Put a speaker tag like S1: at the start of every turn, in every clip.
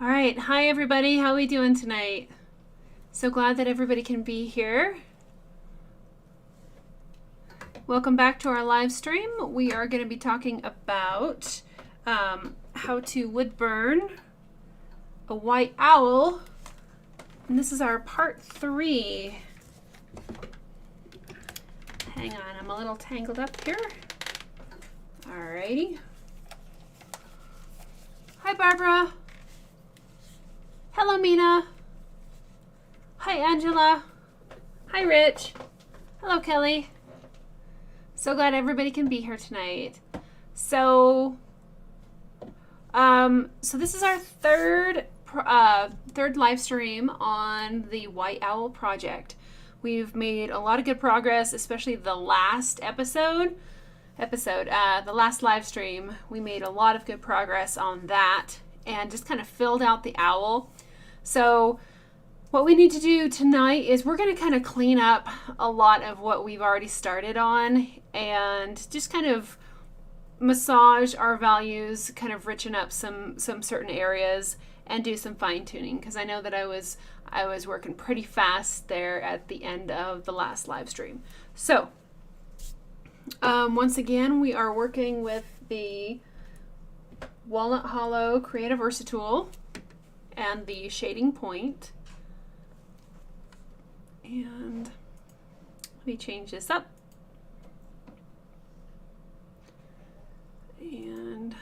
S1: All right, hi everybody. How are we doing tonight? So glad that everybody can be here. Welcome back to our live stream. We are going to be talking about how to wood burn a white owl, and this is our part 3. Hang on, I'm a little tangled up here. Alrighty. Hi Barbara. Hello Mina. Hi Angela. Hi Rich. Hello Kelly. So glad everybody can be here tonight. So this is our third live stream on the White Owl project. We've made a lot of good progress, especially the last episode, the last live stream. We made a lot of good progress on that and just kind of filled out the owl. So what we need to do tonight is we're going to kind of clean up a lot of what we've already started on and just kind of massage our values, kind of richen up some certain areas and do some fine tuning, because I know that I was working pretty fast there at the end of the last live stream. So once again, we are working with the Walnut Hollow Creative Versatool and the shading point. And let me change this up. And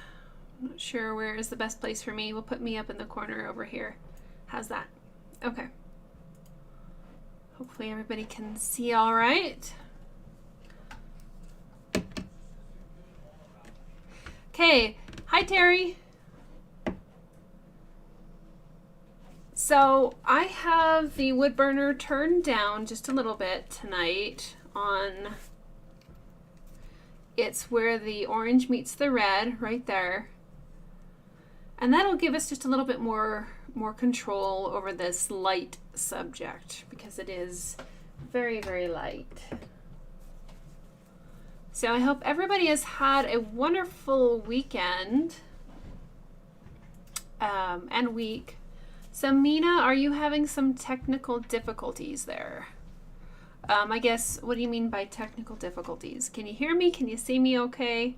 S1: I'm not sure where is the best place for me. We'll put me up in the corner over here. How's that? Okay. Hopefully everybody can see all right. Okay. Hi, Terry. So I have the wood burner turned down just a little bit tonight on, it's where the orange meets the red right there. And that'll give us just a little bit more control over this light subject, because it is very, very light. So I hope everybody has had a wonderful weekend and week. So Mina, are you having some technical difficulties there? I guess, what do you mean by technical difficulties? Can you hear me? Can you see me okay?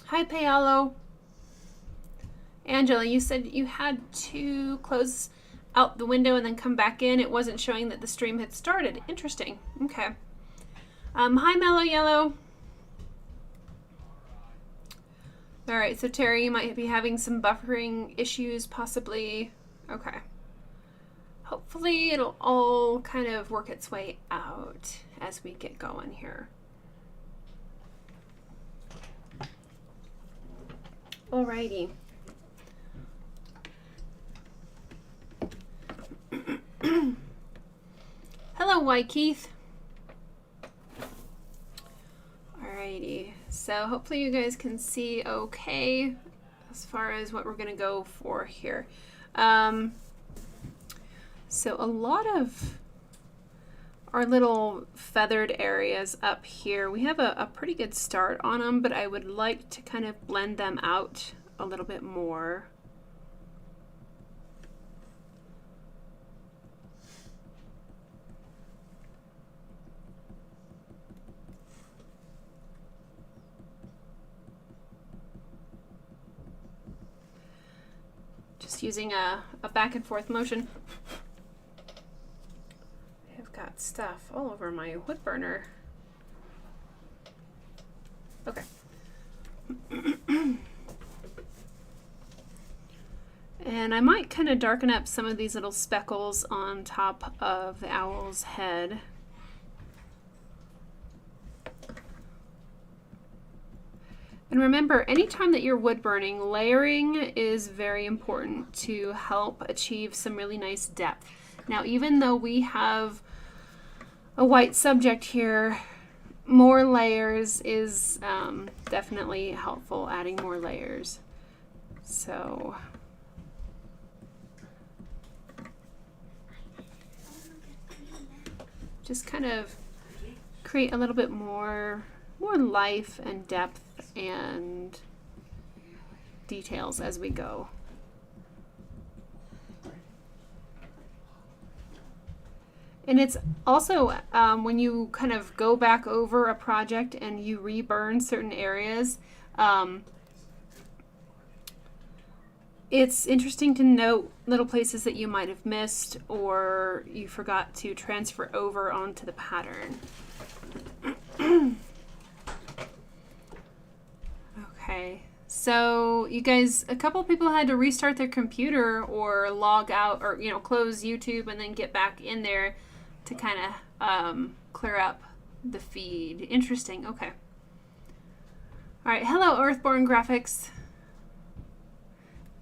S1: Hi, Paolo. Angela, you said you had to close out the window and then come back in. It wasn't showing that the stream had started. Interesting. Okay. Hi, Mellow Yellow. All right, so Terry, you might be having some buffering issues, possibly. Okay. Hopefully it'll all kind of work its way out as we get going here. Alrighty. Hello, White Keith. Alrighty, so hopefully you guys can see okay as far as what we're going to go for here. So a lot of our little feathered areas up here, we have a pretty good start on them, but I would like to kind of blend them out a little bit more. Just using a back and forth motion. I've got stuff all over my wood burner. Okay. And I might kind of darken up some of these little speckles on top of the owl's head. And remember, anytime that you're wood burning, layering is very important to help achieve some really nice depth. Now, even though we have a white subject here, more layers is definitely helpful, adding more layers. So just kind of create a little bit more life and depth and details as we go. And it's also when you kind of go back over a project and you reburn certain areas, it's interesting to note little places that you might have missed or you forgot to transfer over onto the pattern. Okay, so you guys, a couple of people had to restart their computer or log out or, you know, close YouTube and then get back in there to kind of clear up the feed. Interesting. Okay. All right. Hello, Earthborn Graphics.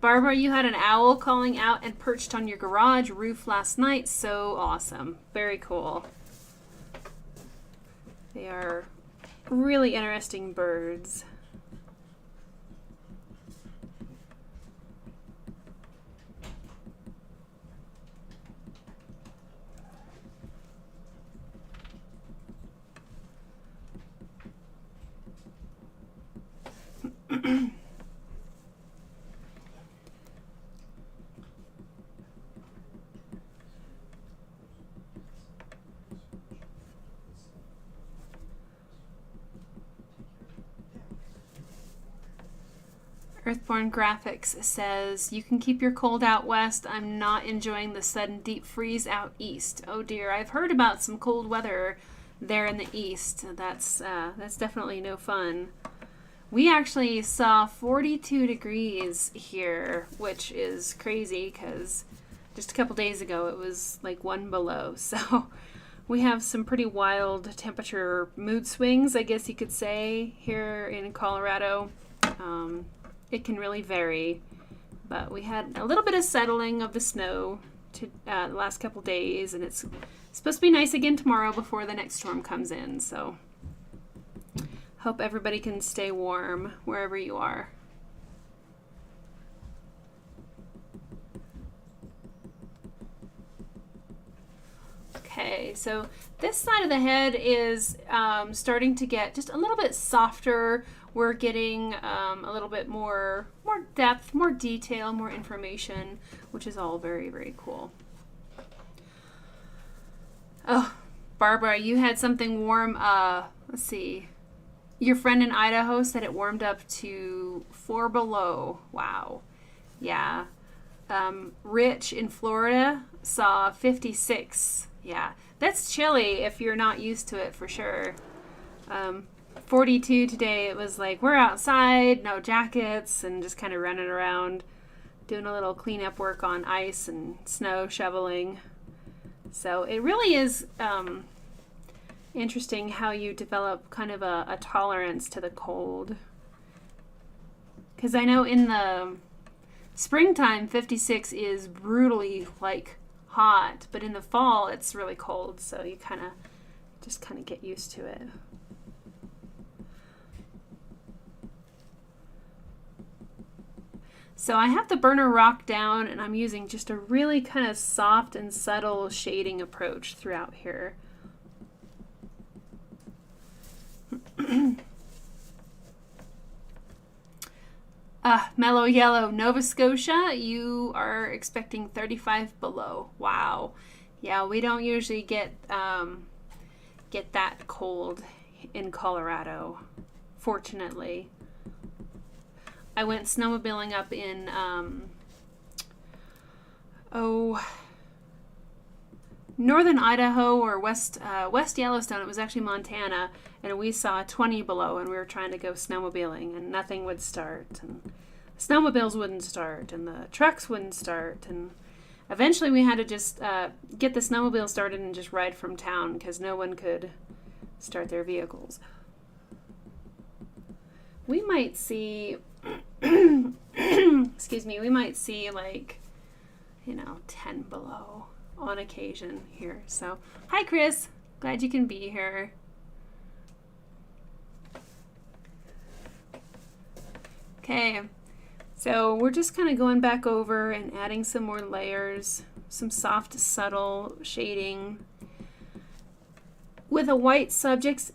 S1: Barbara, you had an owl calling out and perched on your garage roof last night. So awesome. Very cool. They are really interesting birds. Earthborn Graphics says, you can keep your cold out west. I'm not enjoying the sudden deep freeze out east. Oh dear, I've heard about some cold weather there in the east. That's definitely no fun. We actually saw 42 degrees here, which is crazy because just a couple days ago it was like 1 below. So we have some pretty wild temperature mood swings, I guess you could say, here in Colorado. It can really vary, but we had a little bit of settling of the snow the last couple days, and it's supposed to be nice again tomorrow before the next storm comes in. So hope everybody can stay warm wherever you are. Okay, so this side of the head is starting to get just a little bit softer. We're getting a little bit more depth, more detail, more information, which is all very, very cool. Oh, Barbara, you had something warm. Let's see. Your friend in Idaho said it warmed up to 4 below. Wow. Yeah. Rich in Florida saw 56. Yeah. That's chilly if you're not used to it, for sure. 42 today, it was like we're outside, no jackets, and just kind of running around doing a little cleanup work on ice and snow shoveling. So it really is interesting how you develop kind of a tolerance to the cold. Because I know in the springtime 56 is brutally like hot, but in the fall it's really cold, so you just kind of get used to it. So I have the burner rock down, and I'm using just a really kind of soft and subtle shading approach throughout here. Mellow Yellow, Nova Scotia, you are expecting 35 below. Wow. Yeah, we don't usually get that cold in Colorado, fortunately. I went snowmobiling up in, northern Idaho or West Yellowstone. It was actually Montana, and we saw 20 below, and we were trying to go snowmobiling, and nothing would start, and snowmobiles wouldn't start, and the trucks wouldn't start, and eventually we had to just get the snowmobile started and just ride from town because no one could start their vehicles. We might see excuse me, we might see like, 10 below on occasion here. So, hi Chris, glad you can be here. Okay, so we're just kind of going back over and adding some more layers, some soft, subtle shading. with a white subject,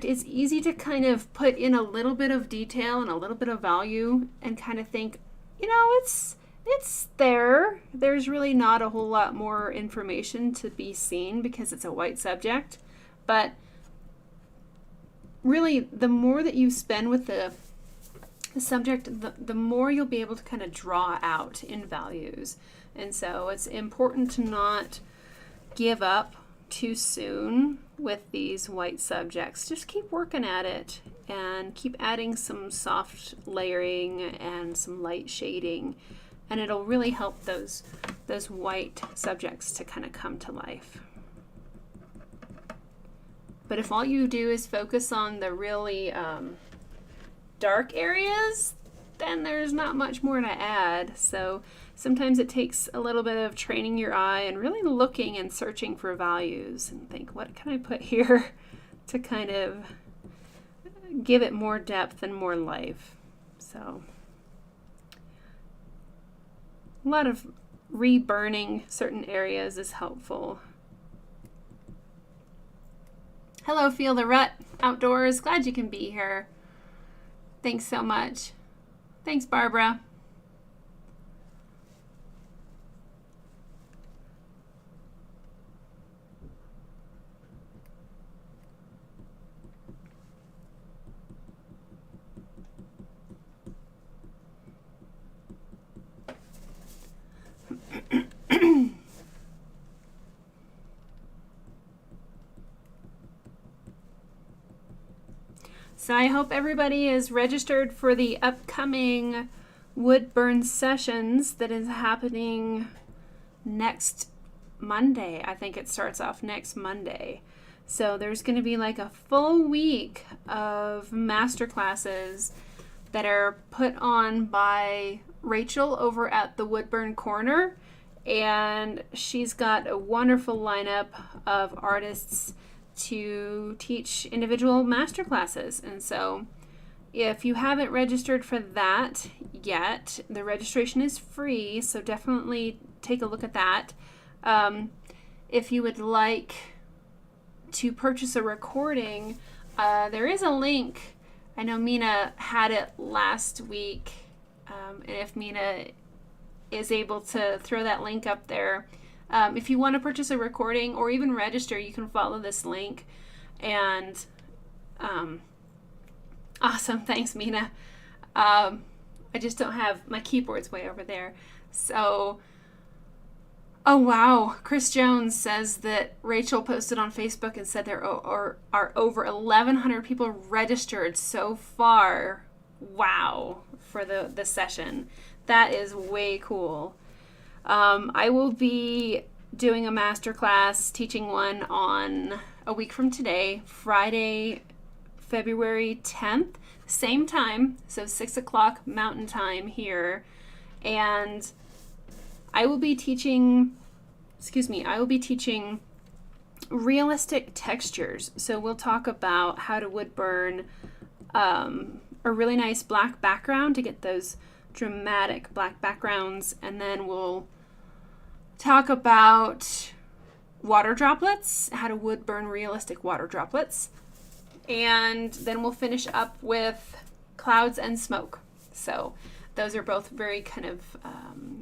S1: it's easy to kind of put in a little bit of detail and a little bit of value and kind of think, it's there. There's really not a whole lot more information to be seen because it's a white subject. But really, the more that you spend with the subject, the more you'll be able to kind of draw out in values. And so it's important to not give up too soon with these white subjects. Just keep working at it and keep adding some soft layering and some light shading, and it'll really help those white subjects to kind of come to life. But if all you do is focus on the really dark areas, then there's not much more to add. So sometimes it takes a little bit of training your eye and really looking and searching for values and think, what can I put here to kind of give it more depth and more life. So a lot of reburning certain areas is helpful. Hello, Feel the Rut Outdoors. Glad you can be here. Thanks so much. Thanks, Barbara. So I hope everybody is registered for the upcoming wood burn sessions that is happening next Monday. I think it starts off next Monday. So there's going to be like a full week of master classes that are put on by Rachel over at the Woodburn Corner. And she's got a wonderful lineup of artists to teach individual master classes. And so if you haven't registered for that yet, the registration is free, so definitely take a look at that. If you would like to purchase a recording, there is a link. I know Mina had it last week, and if Mina is able to throw that link up there, if you want to purchase a recording or even register, you can follow this link. And awesome, thanks, Mina. I just don't have my keyboard's way over there. So, oh wow, Chris Jones says that Rachel posted on Facebook and said there are over 1,100 people registered so far. Wow, for the session. That is way cool. I will be doing a master class, teaching one on a week from today, Friday, February 10th, same time, so 6 o'clock Mountain Time here. And I will be teaching realistic textures. So we'll talk about how to wood burn a really nice black background to get those dramatic black backgrounds, and then we'll talk about water droplets, how to wood burn realistic water droplets, and then we'll finish up with clouds and smoke. So those are both very kind of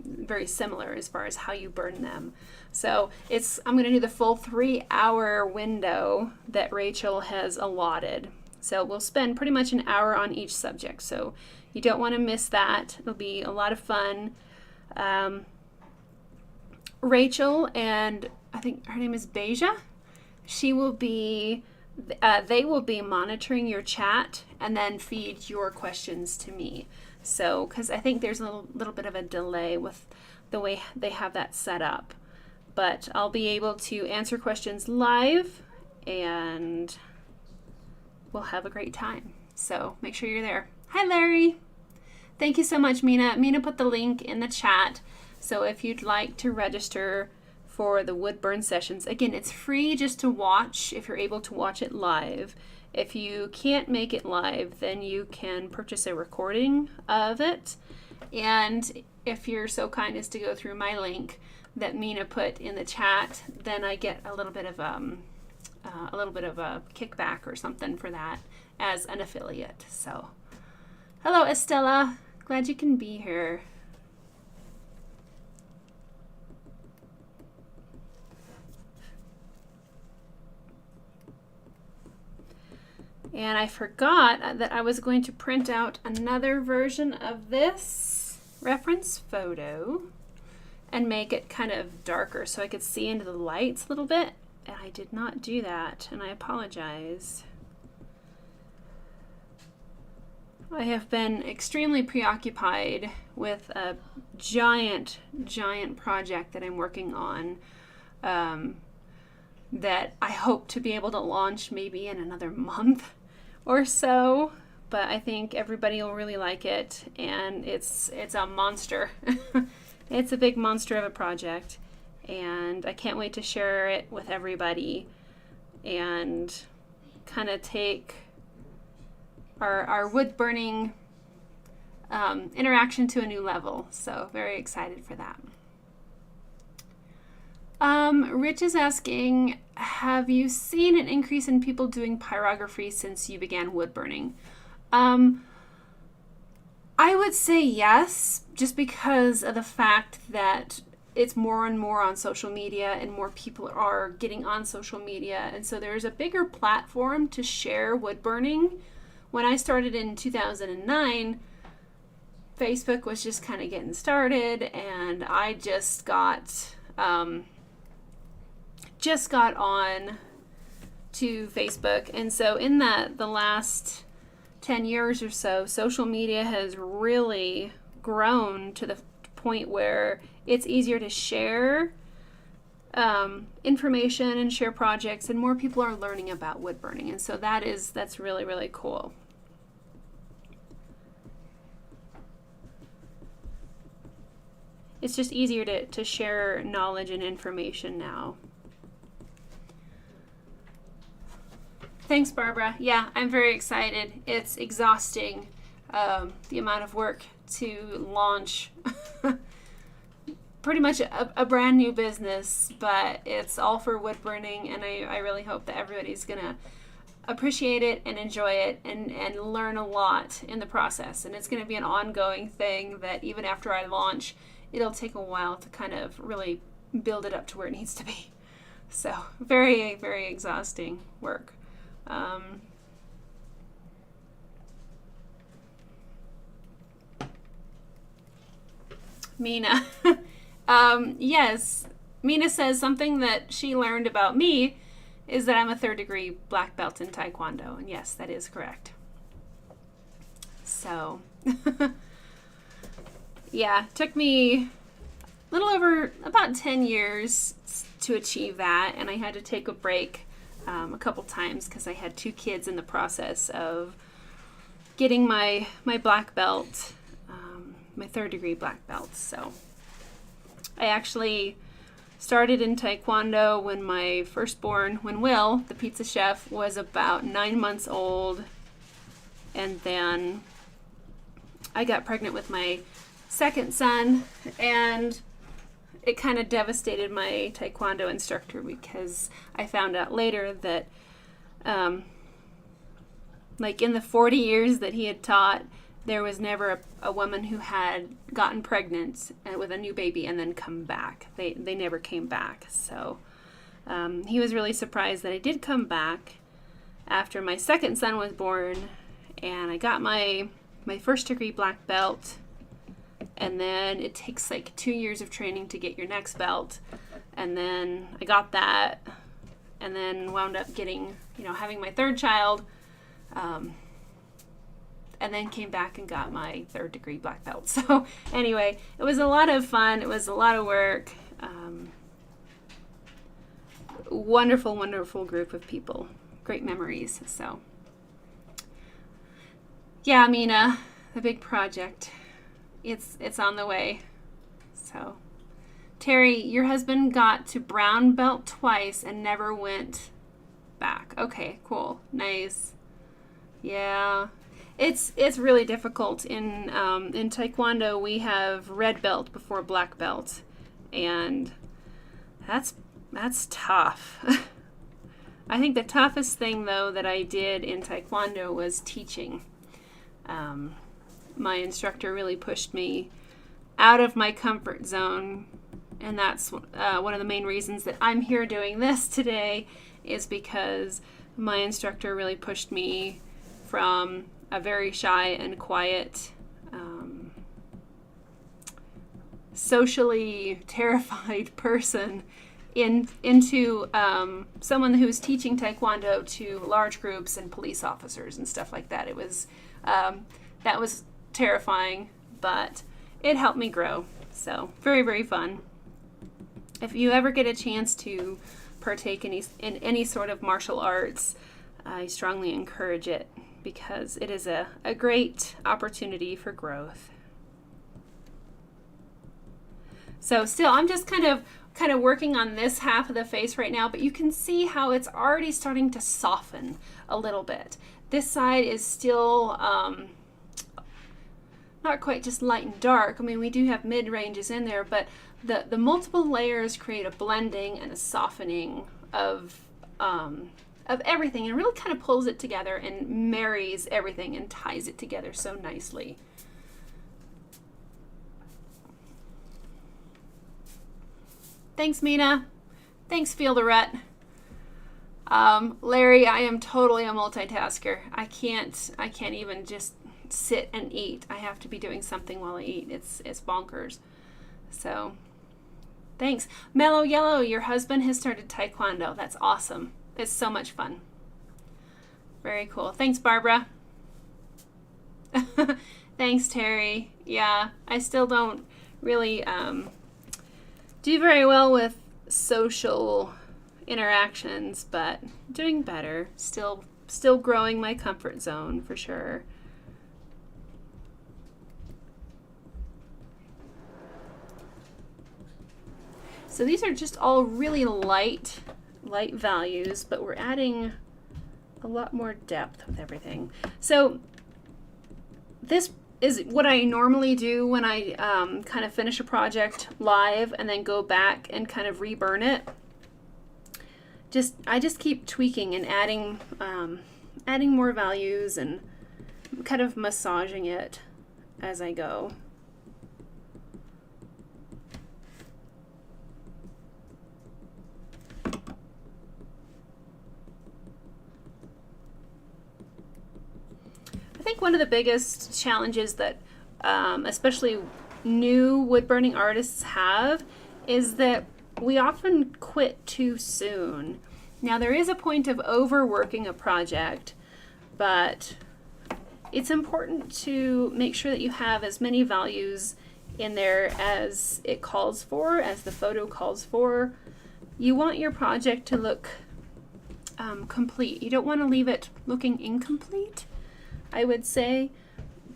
S1: very similar as far as how you burn them. So I'm going to do the full 3-hour window that Rachel has allotted. So we'll spend pretty much an hour on each subject. So you don't want to miss that. It'll be a lot of fun. Rachel and I think her name is Beja. They will be monitoring your chat and then feed your questions to me. So, because I think there's a little bit of a delay with the way they have that set up. But I'll be able to answer questions live and we'll have a great time. So make sure you're there. Hi, Larry. Thank you so much, Mina. Mina put the link in the chat. So if you'd like to register for the wood burn sessions, again, it's free just to watch if you're able to watch it live. If you can't make it live, then you can purchase a recording of it. And if you're so kind as to go through my link that Mina put in the chat, then I get a little bit of a little bit of a kickback or something for that as an affiliate. So, hello, Estella. Glad you can be here. And I forgot that I was going to print out another version of this reference photo and make it kind of darker so I could see into the lights a little bit. And I did not do that, and I apologize. I have been extremely preoccupied with a giant project that I'm working on that I hope to be able to launch maybe in another month or so, but I think everybody will really like it, and it's a monster. It's a big monster of a project, and I can't wait to share it with everybody and kind of take our wood burning interaction to a new level. So very excited for that. Rich is asking, have you seen an increase in people doing pyrography since you began wood burning? I would say yes, just because of the fact that it's more and more on social media and more people are getting on social media. And so there's a bigger platform to share wood burning. When I started in 2009, Facebook was just kind of getting started, and I just got on to Facebook. And so in the last 10 years or so, social media has really grown to the point where it's easier to share information and share projects, and more people are learning about wood burning. And so that's really, really cool. It's just easier to share knowledge and information now. Thanks, Barbara. Yeah, I'm very excited. It's exhausting, the amount of work to launch pretty much a brand new business, but it's all for wood burning, and I really hope that everybody's going to appreciate it and enjoy it and learn a lot in the process. And it's going to be an ongoing thing that even after I launch, it'll take a while to kind of really build it up to where it needs to be. So very, very exhausting work. Mina. Yes, Mina says something that she learned about me is that I'm a 3rd degree black belt in Taekwondo. And yes, that is correct. So, yeah, it took me a little over about 10 years to achieve that. And I had to take a break a couple times because I had 2 kids in the process of getting my black belt, my 3rd degree black belt. So I actually started in Taekwondo when my firstborn, when Will, the pizza chef, was about 9 months old. And then I got pregnant with my second son, and it kind of devastated my Taekwondo instructor because I found out later that like in the 40 years that he had taught, there was never a woman who had gotten pregnant with a new baby and then come back. They never came back. So he was really surprised that I did come back after my second son was born, and I got my 1st degree black belt. And then it takes like 2 years of training to get your next belt. And then I got that, and then wound up getting, having my 3rd child. And then came back and got my 3rd degree black belt. So anyway, it was a lot of fun. It was a lot of work. Wonderful, wonderful group of people. Great memories. So yeah, Mina, the big project. It's on the way. So Terry, your husband got to brown belt twice and never went back. Okay, cool. Nice. Yeah. It's really difficult in Taekwondo. We have red belt before black belt, and that's tough. I think the toughest thing, though, that I did in Taekwondo was teaching. My instructor really pushed me out of my comfort zone, and that's one of the main reasons that I'm here doing this today, is because my instructor really pushed me from a very shy and quiet, socially terrified person into someone who's teaching Taekwondo to large groups and police officers and stuff like that. It was that was terrifying, but it helped me grow. So very, very fun. If you ever get a chance to partake in any sort of martial arts, I strongly encourage it, because it is a great opportunity for growth. So still, I'm just kind of working on this half of the face right now, but you can see how it's already starting to soften a little bit. This side is still not quite just light and dark. I mean, we do have mid-ranges in there, but the multiple layers create a blending and a softening of everything, and really kind of pulls it together and marries everything and ties it together so nicely. Thanks, Mina. Thanks, Feel the Rut. Larry, I am totally a multitasker. I can't even just sit and eat. I have to be doing something while I eat. It's bonkers. So, thanks. Mellow Yellow, your husband has started Taekwondo. That's awesome. It's so much fun. Very cool. Thanks, Barbara. Thanks, Terry. Yeah, I still don't really do very well with social interactions, but doing better. Still growing my comfort zone for sure. So these are just all really light values, but we're adding a lot more depth with everything. So this is what I normally do when I kind of finish a project live and then go back and kind of reburn it. I just keep tweaking and adding more values and kind of massaging it as I go. I think one of the biggest challenges that especially new wood burning artists have is that we often quit too soon. Now, there is a point of overworking a project, but it's important to make sure that you have as many values in there as it calls for, as the photo calls for. You want your project to look complete. You don't want to leave it looking incomplete, I would say,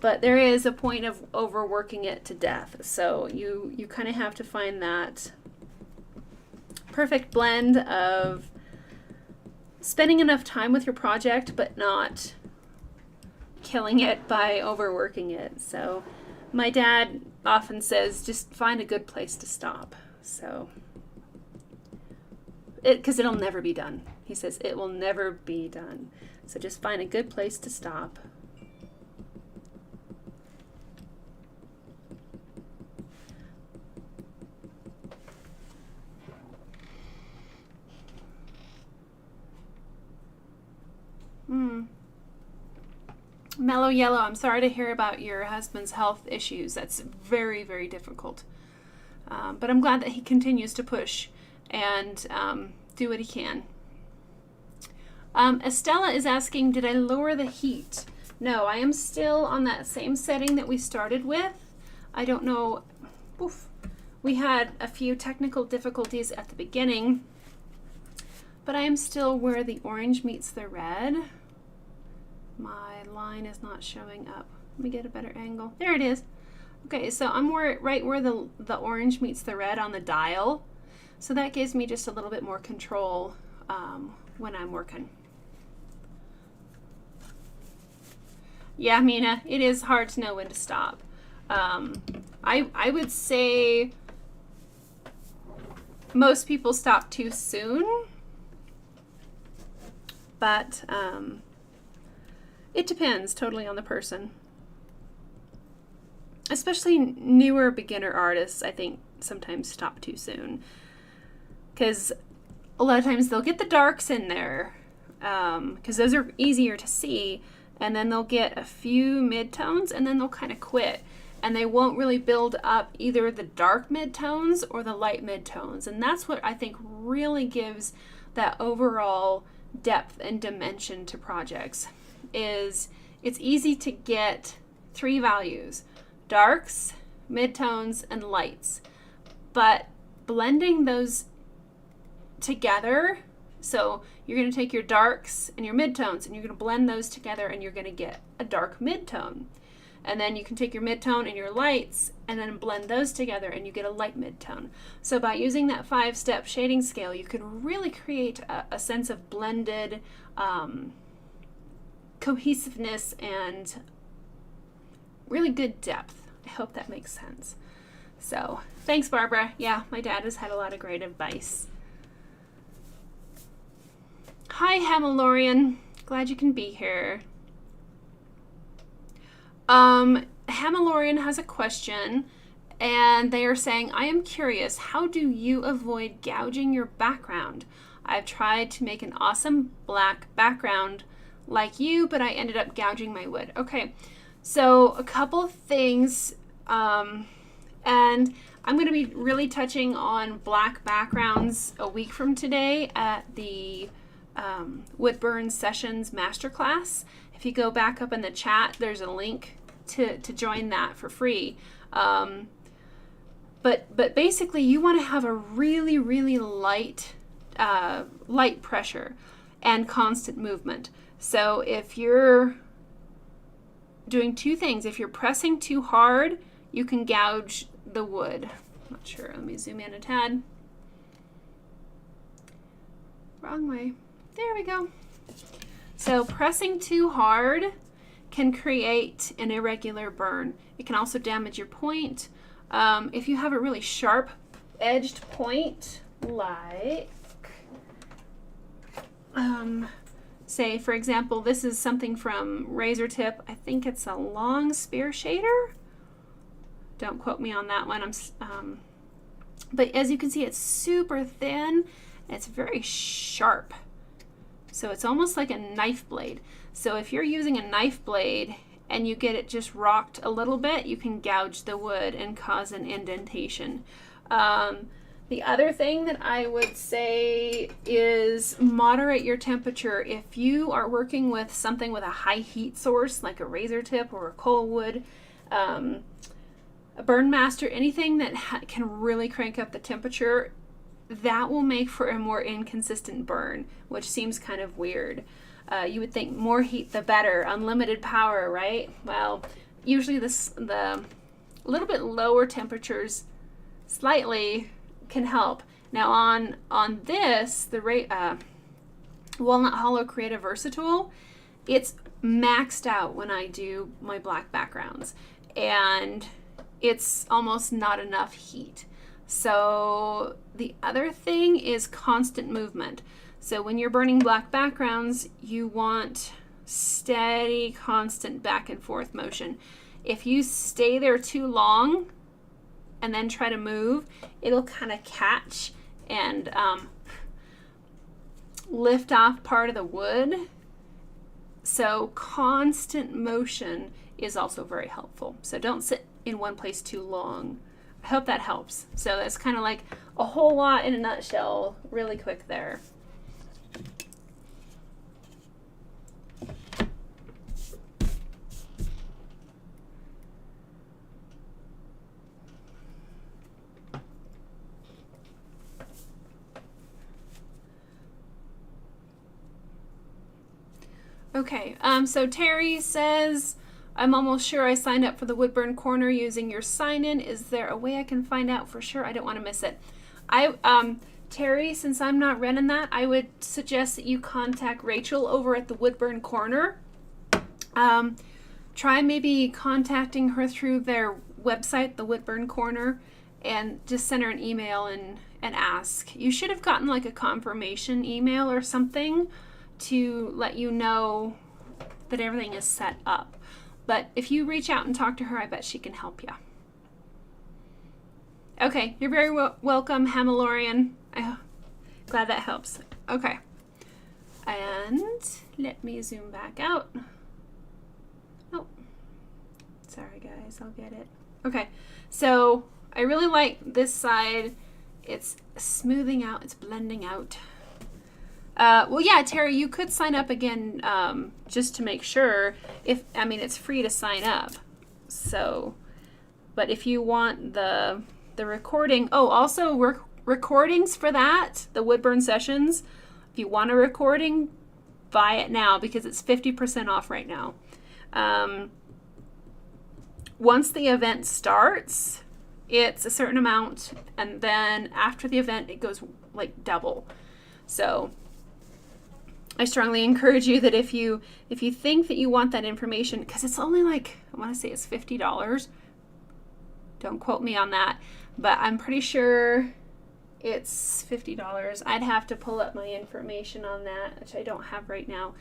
S1: but there is a point of overworking it to death. So you kind of have to find that perfect blend of spending enough time with your project, but not killing it by overworking it. So my dad often says, just find a good place to stop. So because it'll never be done. He says it will never be done. So just find a good place to stop. Mellow Yellow, I'm sorry to hear about your husband's health issues. That's very, very difficult. But I'm glad that he continues to push and do what he can. Estella is asking, did I lower the heat? No, I am still on that same setting that we started with. I don't know. Oof. We had a few technical difficulties at the beginning, but I am still where the orange meets the red. My line is not showing up. Let me get a better angle. There it is. Okay, so I'm right where the orange meets the red on the dial. So that gives me just a little bit more control when I'm working. Yeah, Mina, it is hard to know when to stop. I would say most people stop too soon. but it depends totally on the person. Especially newer beginner artists, I think, sometimes stop too soon. Because a lot of times they'll get the darks in there, because those are easier to see, and then they'll get a few midtones, and then they'll kind of quit. And they won't really build up either the dark midtones or the light midtones. And that's what I think really gives that overall depth and dimension to projects. Is it's easy to get 3 values: darks, midtones, and lights. But blending those together, so you're going to take your darks and your midtones and you're going to blend those together and you're going to get a dark midtone. And then you can take your midtone and your lights and then blend those together and you get a light midtone. So by using that 5-step shading scale, you can really create a sense of blended cohesiveness and really good depth. I hope that makes sense. So thanks, Barbara. Yeah, my dad has had a lot of great advice. Hi, Hamalorian. Glad you can be here. Hamalorian has a question, and they are saying, I am curious, how do you avoid gouging your background? I've tried to make an awesome black background like you, but I ended up gouging my wood. Okay, so a couple of things, and I'm going to be really touching on black backgrounds a week from today at the Wood Burn Sessions Masterclass. If you go back up in the chat, there's a link to join that for free. But basically, you want to have a really, really light pressure and constant movement. So if you're doing 2 things, if you're pressing too hard, you can gouge the wood. I'm not sure. Let me zoom in a tad. Wrong way. There we go. So pressing too hard can create an irregular burn. It can also damage your point. If you have a really sharp edged point, like, say for example, this is something from Razor Tip. I think it's a long spear shader. Don't quote me on that one. But as you can see, it's super thin. And it's very sharp. So it's almost like a knife blade. So if you're using a knife blade and you get it just rocked a little bit, you can gouge the wood and cause an indentation. The other thing that I would say is moderate your temperature. If you are working with something with a high heat source, like a razor tip or a coal wood, a burn master, anything that can really crank up the temperature, that will make for a more inconsistent burn, which seems kind of weird. You would think more heat the better, unlimited power, right? Well, usually the little bit lower temperatures slightly can help. Now on this, the Walnut Hollow Creative Versatool, it's maxed out when I do my black backgrounds, and it's almost not enough heat. So the other thing is constant movement. So when you're burning black backgrounds, you want steady, constant back and forth motion. If you stay there too long and then try to move, it'll kind of catch and lift off part of the wood. So constant motion is also very helpful. So don't sit in one place too long. I hope that helps. So that's kind of like a whole lot in a nutshell, really quick there. Okay, so Terry says, I'm almost sure I signed up for the Woodburn Corner using your sign-in. Is there a way I can find out for sure? I don't want to miss it. Terry, since I'm not running that, I would suggest that you contact Rachel over at the Woodburn Corner. Try maybe contacting her through their website, the Woodburn Corner, and just send her an email and ask. You should have gotten like a confirmation email or something to let you know that everything is set up. But if you reach out and talk to her, I bet she can help you. Okay, you're very welcome, Hamalorian. I'm glad that helps. Okay. And let me zoom back out. Oh, sorry guys, I'll get it. Okay, so I really like this side. It's smoothing out, it's blending out. Well, yeah, Terry, you could sign up again just to make sure. It's free to sign up. So, but if you want the recording, also recordings for that, the Woodburn sessions. If you want a recording, buy it now because it's 50% off right now. Once the event starts, it's a certain amount, and then after the event, it goes like double. So I strongly encourage you that if you think that you want that information, because it's only like, I want to say it's $50. Don't quote me on that, but I'm pretty sure it's $50. I'd have to pull up my information on that, which I don't have right now.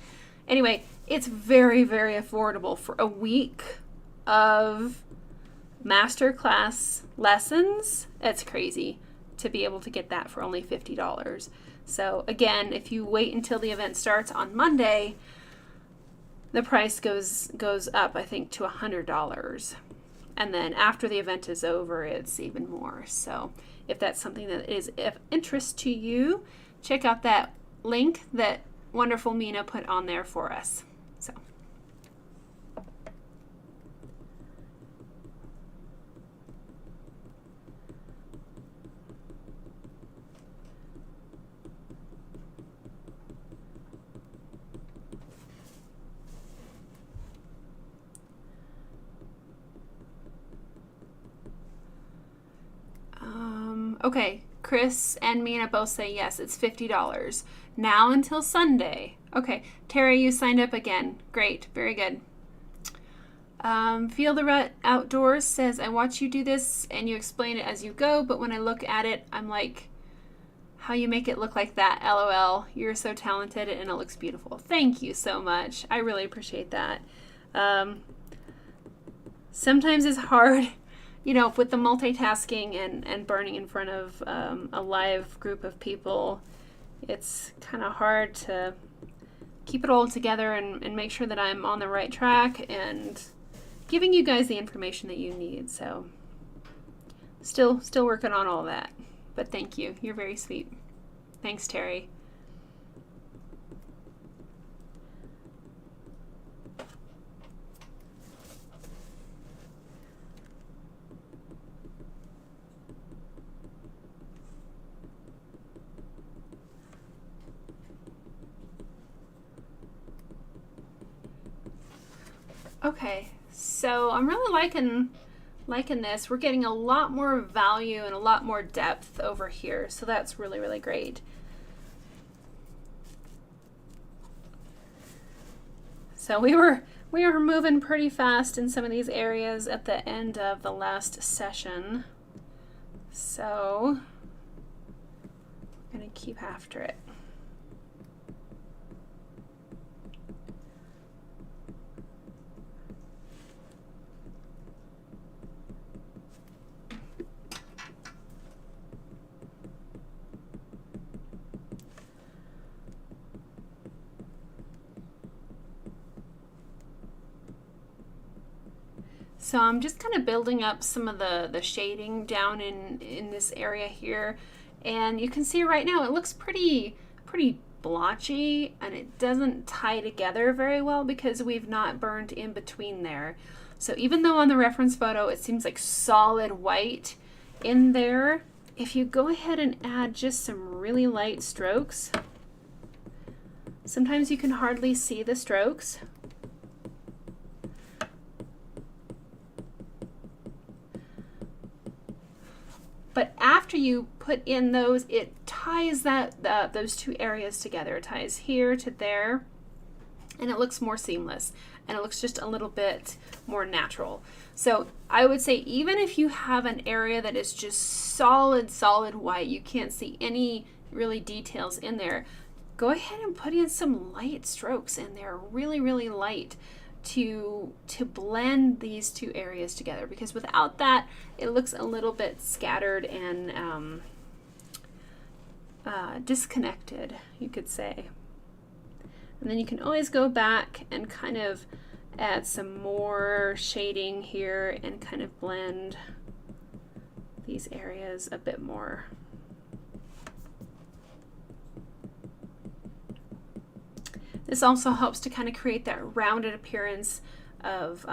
S1: Anyway, it's very, very affordable for a week of masterclass lessons. It's crazy to be able to get that for only $50. So again, if you wait until the event starts on Monday, the price goes up, I think, to $100. And then after the event is over, it's even more. So if that's something that is of interest to you, check out that link that wonderful Mina put on there for us. So. Okay, Chris and Mina both say yes, it's $50. Now until Sunday. Okay, Terry, you signed up again. Great, very good. Feel the Rut Outdoors says, I watch you do this and you explain it as you go, but when I look at it, I'm like, how you make it look like that, LOL. You're so talented and it looks beautiful. Thank you so much. I really appreciate that. Sometimes it's hard, with the multitasking and burning in front of a live group of people. It's kind of hard to keep it all together and make sure that I'm on the right track and giving you guys the information that you need. So still working on all that. But thank you. You're very sweet. Thanks, Terry. Okay, so I'm really liking this. We're getting a lot more value and a lot more depth over here, so that's really, really great. So we were moving pretty fast in some of these areas at the end of the last session, so I'm gonna keep after it. So I'm just kind of building up some of the shading down in this area here. And you can see right now it looks pretty blotchy, and it doesn't tie together very well because we've not burned in between there. So even though on the reference photo it seems like solid white in there, if you go ahead and add just some really light strokes, sometimes you can hardly see the strokes. But after you put in those, it ties those two areas together. It ties here to there, and it looks more seamless, and it looks just a little bit more natural. So I would say even if you have an area that is just solid white, you can't see any really details in there, go ahead and put in some light strokes in there, really, really light, to blend these two areas together, because without that it looks a little bit scattered and disconnected, you could say. And then you can always go back and kind of add some more shading here and kind of blend these areas a bit more. This also helps to kind of create that rounded appearance of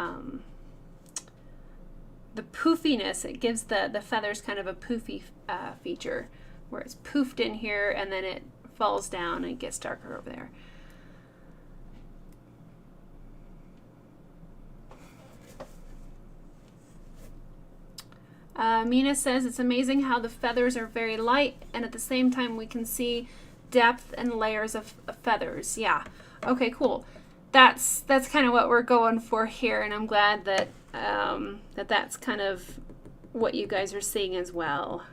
S1: the poofiness. It gives the feathers kind of a poofy feature, where it's poofed in here and then it falls down and it gets darker over there. Mina says it's amazing how the feathers are very light and at the same time we can see depth and layers of feathers. Yeah. Okay, cool. That's kind of what we're going for here, and I'm glad that that's kind of what you guys are seeing as well.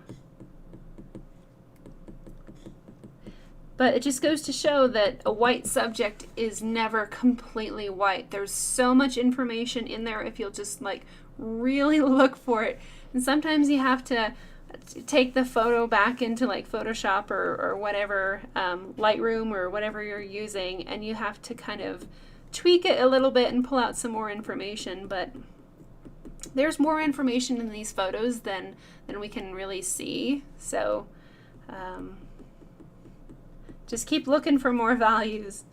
S1: But it just goes to show that a white subject is never completely white. There's so much information in there if you'll just like really look for it. And sometimes you have to take the photo back into like Photoshop or whatever, Lightroom or whatever you're using, and you have to kind of tweak it a little bit and pull out some more information. But there's more information in these photos than we can really see. So just keep looking for more values.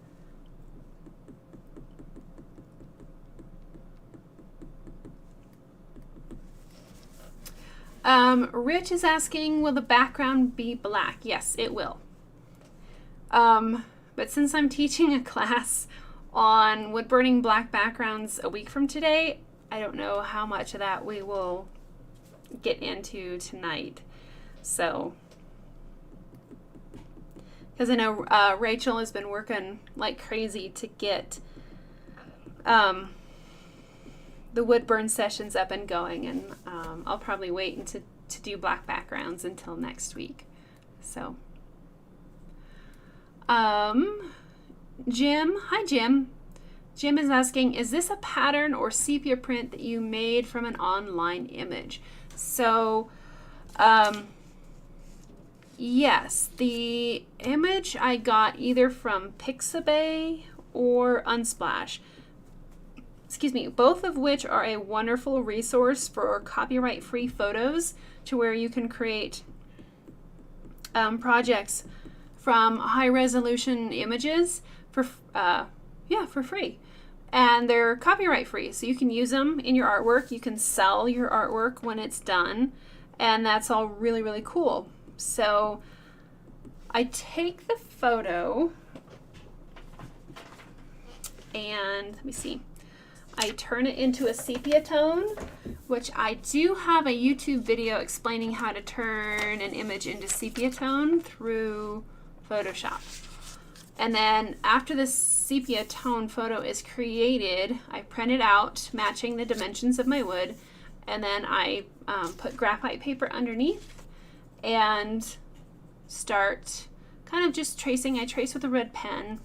S1: Rich is asking, will the background be black? Yes, it will. But since I'm teaching a class on wood burning black backgrounds a week from today, I don't know how much of that we will get into tonight. So, because I know Rachel has been working like crazy to get the wood burn sessions up and going, and I'll probably wait to do black backgrounds until next week. So, Jim, hi Jim. Jim is asking, is this a pattern or sepia print that you made from an online image? So, yes, the image I got either from Pixabay or Unsplash. Excuse me, both of which are a wonderful resource for copyright-free photos, to where you can create projects from high-resolution images for free. And they're copyright-free, so you can use them in your artwork. You can sell your artwork when it's done, and that's all really, really cool. So I take the photo and let me see. I turn it into a sepia tone, which I do have a YouTube video explaining how to turn an image into sepia tone through Photoshop. And then after the sepia tone photo is created, I print it out matching the dimensions of my wood, and then I put graphite paper underneath and start kind of just tracing. I trace with a red pen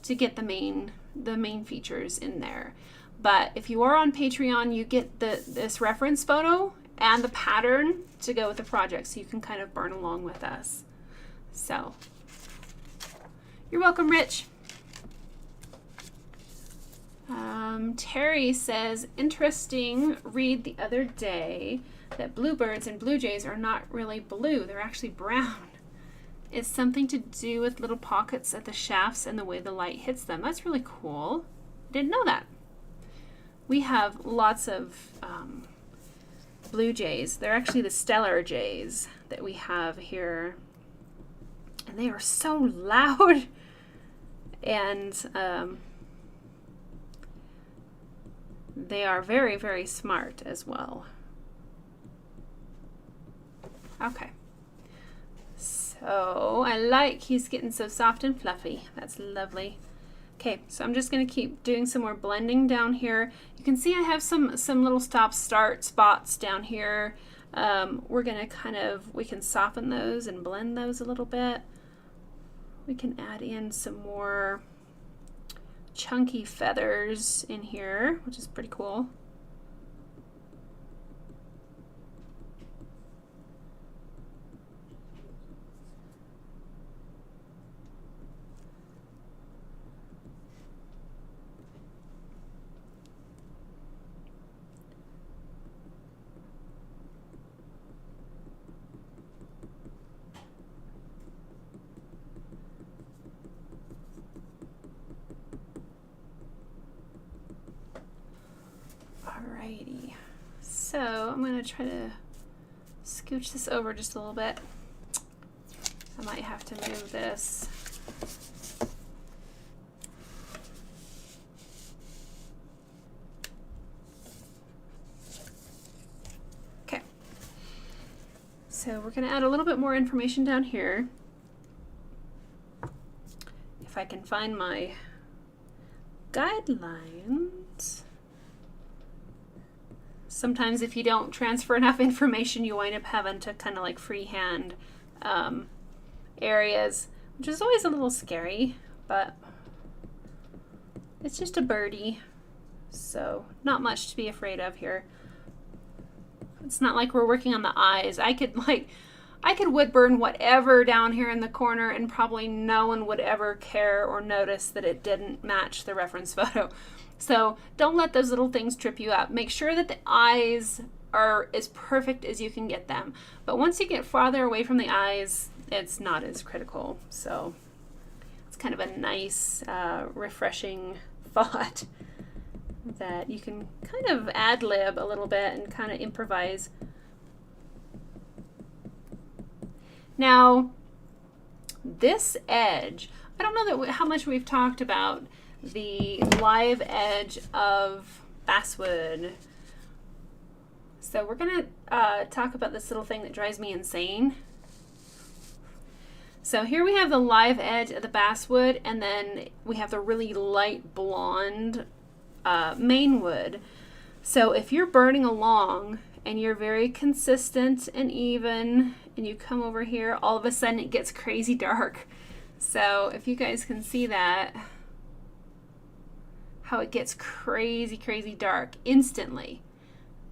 S1: to get the main features in there. But if you are on Patreon, you get this reference photo and the pattern to go with the project, so you can kind of burn along with us. So, you're welcome, Rich. Terry says, interesting read the other day that bluebirds and blue jays are not really blue, they're actually brown. It's something to do with little pockets at the shafts and the way the light hits them. That's really cool. Didn't know that. We have lots of blue jays. They're actually the stellar jays that we have here. And they are so loud. And they are very, very smart as well. Okay. So I like he's getting so soft and fluffy. That's lovely. Okay, so I'm just going to keep doing some more blending down here. You can see I have some little stop-start spots down here. We're going to we can soften those and blend those a little bit. We can add in some more chunky feathers in here, which is pretty cool. Alrighty, so I'm going to try to scooch this over just a little bit. I might have to move this. Okay, so we're going to add a little bit more information down here. If I can find my guidelines. Sometimes if you don't transfer enough information, you wind up having to kind of like freehand areas, which is always a little scary, but it's just a birdie, so not much to be afraid of here. It's not like we're working on the eyes. I could wood burn whatever down here in the corner and probably no one would ever care or notice that it didn't match the reference photo. So don't let those little things trip you up. Make sure that the eyes are as perfect as you can get them. But once you get farther away from the eyes, it's not as critical. So it's kind of a nice, refreshing thought that you can kind of ad-lib a little bit and kind of improvise. Now, this edge, I don't know how much we've talked about the live edge of basswood. So we're going to talk about this little thing that drives me insane. So here we have the live edge of the basswood, and then we have the really light blonde mainwood. So if you're burning along and you're very consistent and even, and you come over here, all of a sudden it gets crazy dark. So if you guys can see that, how it gets crazy, crazy dark instantly.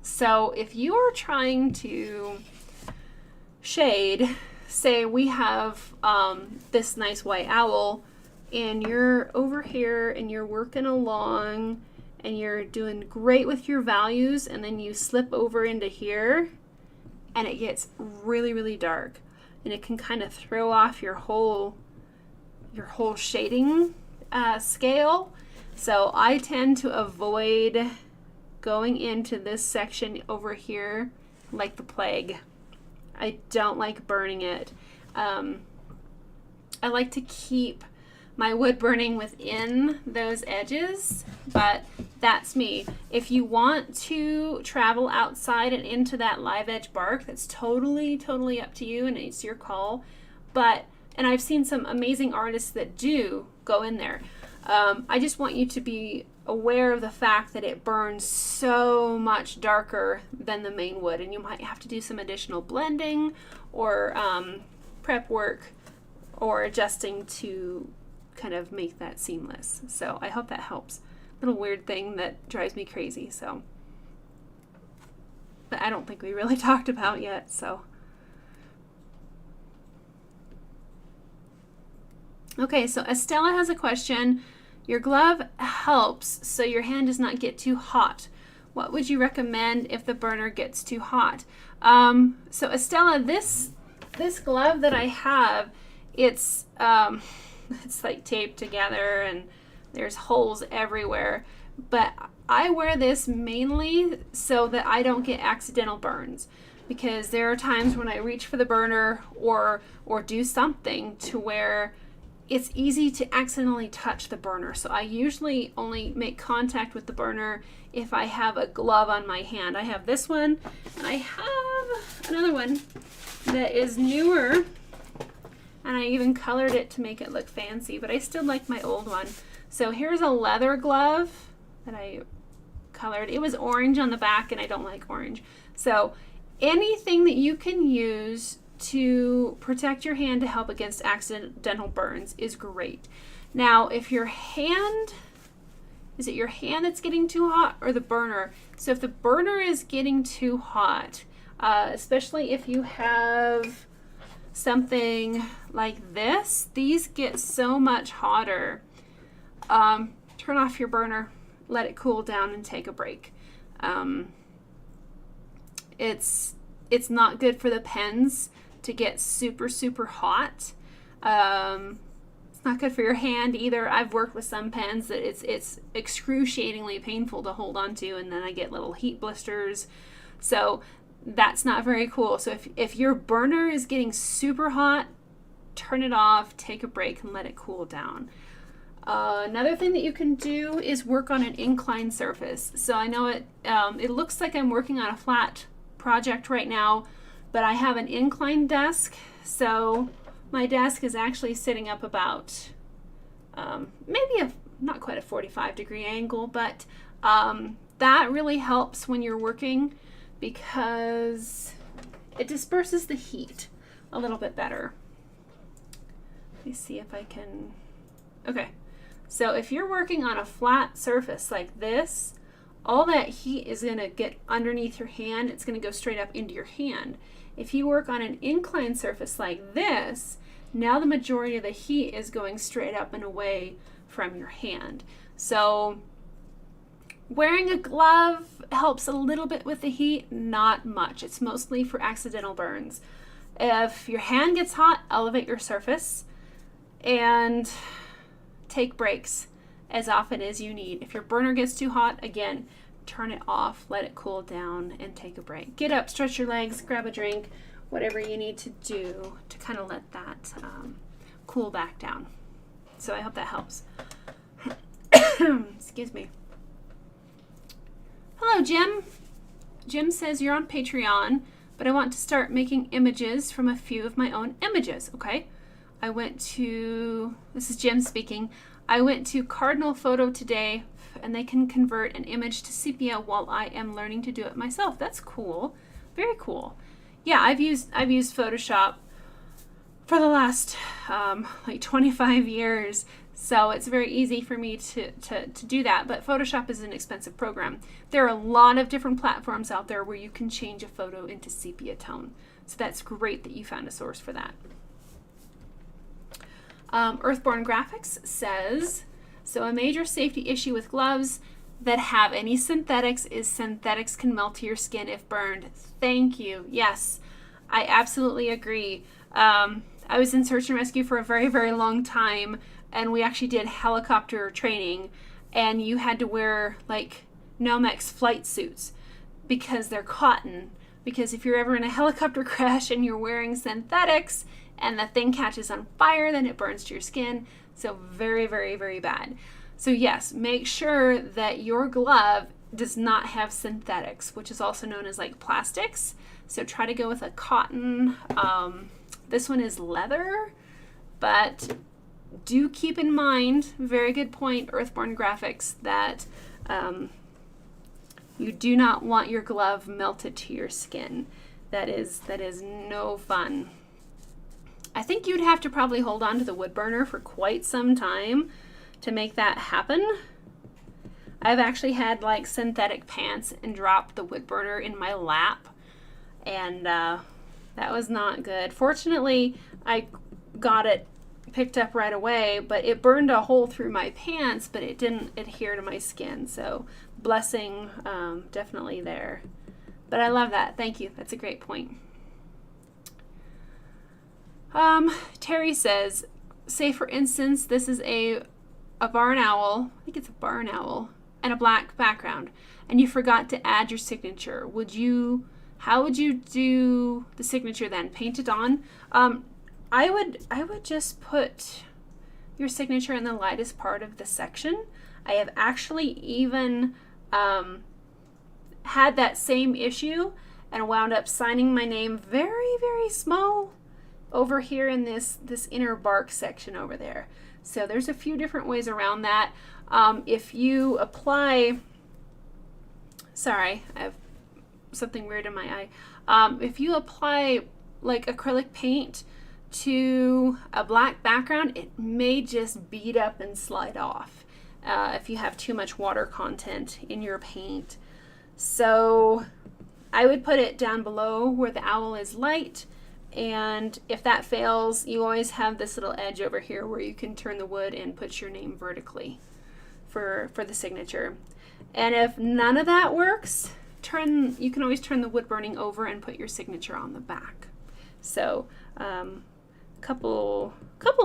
S1: So if you are trying to shade, say we have this nice white owl, and you're over here and you're working along and you're doing great with your values, and then you slip over into here and it gets really, really dark, and it can kind of throw off your whole shading scale. So I tend to avoid going into this section over here like the plague. I don't like burning it. I like to keep my wood burning within those edges, but that's me. If you want to travel outside and into that live edge bark, that's totally, totally up to you, and it's your call. And I've seen some amazing artists that do go in there. I just want you to be aware of the fact that it burns so much darker than the main wood, and you might have to do some additional blending or prep work or adjusting to kind of make that seamless. So I hope that helps. Little weird thing that drives me crazy. So, but I don't think we really talked about yet. So, okay. So Estella has a question. Your glove helps so your hand does not get too hot. What would you recommend if the burner gets too hot? So Estella, this glove that I have, it's like taped together and there's holes everywhere. But I wear this mainly so that I don't get accidental burns, because there are times when I reach for the burner or do something to where it's easy to accidentally touch the burner. So I usually only make contact with the burner if I have a glove on my hand. I have this one, and I have another one that is newer, and I even colored it to make it look fancy, but I still like my old one. So here's a leather glove that I colored. It was orange on the back, and I don't like orange. So anything that you can use to protect your hand to help against accidental burns is great. Now, if your hand, is it your hand that's getting too hot or the burner? So if the burner is getting too hot, especially if you have something like this, these get so much hotter. Turn off your burner, let it cool down, and take a break. It's not good for the pens to get super, super hot. It's not good for your hand either. I've worked with some pens that it's excruciatingly painful to hold on to, and then I get little heat blisters. So that's not very cool. So if your burner is getting super hot, turn it off, take a break, and let it cool down. Another thing that you can do is work on an inclined surface. So I know it looks like I'm working on a flat project right now, but I have an inclined desk. So my desk is actually sitting up about maybe not quite a 45-degree angle, but that really helps when you're working because it disperses the heat a little bit better. Let me see if I can, okay. So if you're working on a flat surface like this, all that heat is going to get underneath your hand. It's going to go straight up into your hand. If you work on an inclined surface like this, now the majority of the heat is going straight up and away from your hand. So wearing a glove helps a little bit with the heat, not much. It's mostly for accidental burns. If your hand gets hot, elevate your surface and take breaks as often as you need. If your burner gets too hot, again, turn it off, let it cool down, and take a break. Get up, stretch your legs, grab a drink, whatever you need to do to kind of let that cool back down. So I hope that helps. Excuse me. Hello, Jim. Jim says you're on Patreon, but I want to start making images from a few of my own images. Okay. This is Jim speaking. I went to Cardinal Photo today, and they can convert an image to sepia while I am learning to do it myself. That's cool. Very cool. Yeah, I've used Photoshop for the last like 25 years, so it's very easy for me to do that. But Photoshop is an expensive program. There are a lot of different platforms out there where you can change a photo into sepia tone. So that's great that you found a source for that. Earthborn Graphics says, so a major safety issue with gloves that have any synthetics is synthetics can melt to your skin if burned. Thank you. Yes, I absolutely agree. I was in search and rescue for a very, very long time, and we actually did helicopter training, and you had to wear like Nomex flight suits because they're cotton. Because if you're ever in a helicopter crash and you're wearing synthetics and the thing catches on fire, then it burns to your skin. So very, very, very bad. So yes, make sure that your glove does not have synthetics, which is also known as like plastics. So try to go with a cotton. This one is leather, but do keep in mind, very good point, Earthborn Graphics, that you do not want your glove melted to your skin. That is no fun. I think you'd have to probably hold on to the wood burner for quite some time to make that happen. I've actually had like synthetic pants and dropped the wood burner in my lap, and that was not good. Fortunately, I got it picked up right away, but it burned a hole through my pants, but it didn't adhere to my skin. So blessing definitely there. But I love that. Thank you. That's a great point. Terry says, say for instance, this is a barn owl, I think it's a barn owl, and a black background, and you forgot to add your signature. How would you do the signature then? Paint it on? I would just put your signature in the lightest part of the section. I have actually even had that same issue and wound up signing my name very, very small over here in this inner bark section over there. So there's a few different ways around that. If you apply, sorry, I have something weird in my eye. If you apply like acrylic paint to a black background, it may just bead up and slide off if you have too much water content in your paint. So I would put it down below where the owl is light, and if that fails, you always have this little edge over here where you can turn the wood and put your name vertically for the signature. And if none of that works, you can always turn the wood burning over and put your signature on the back. So couple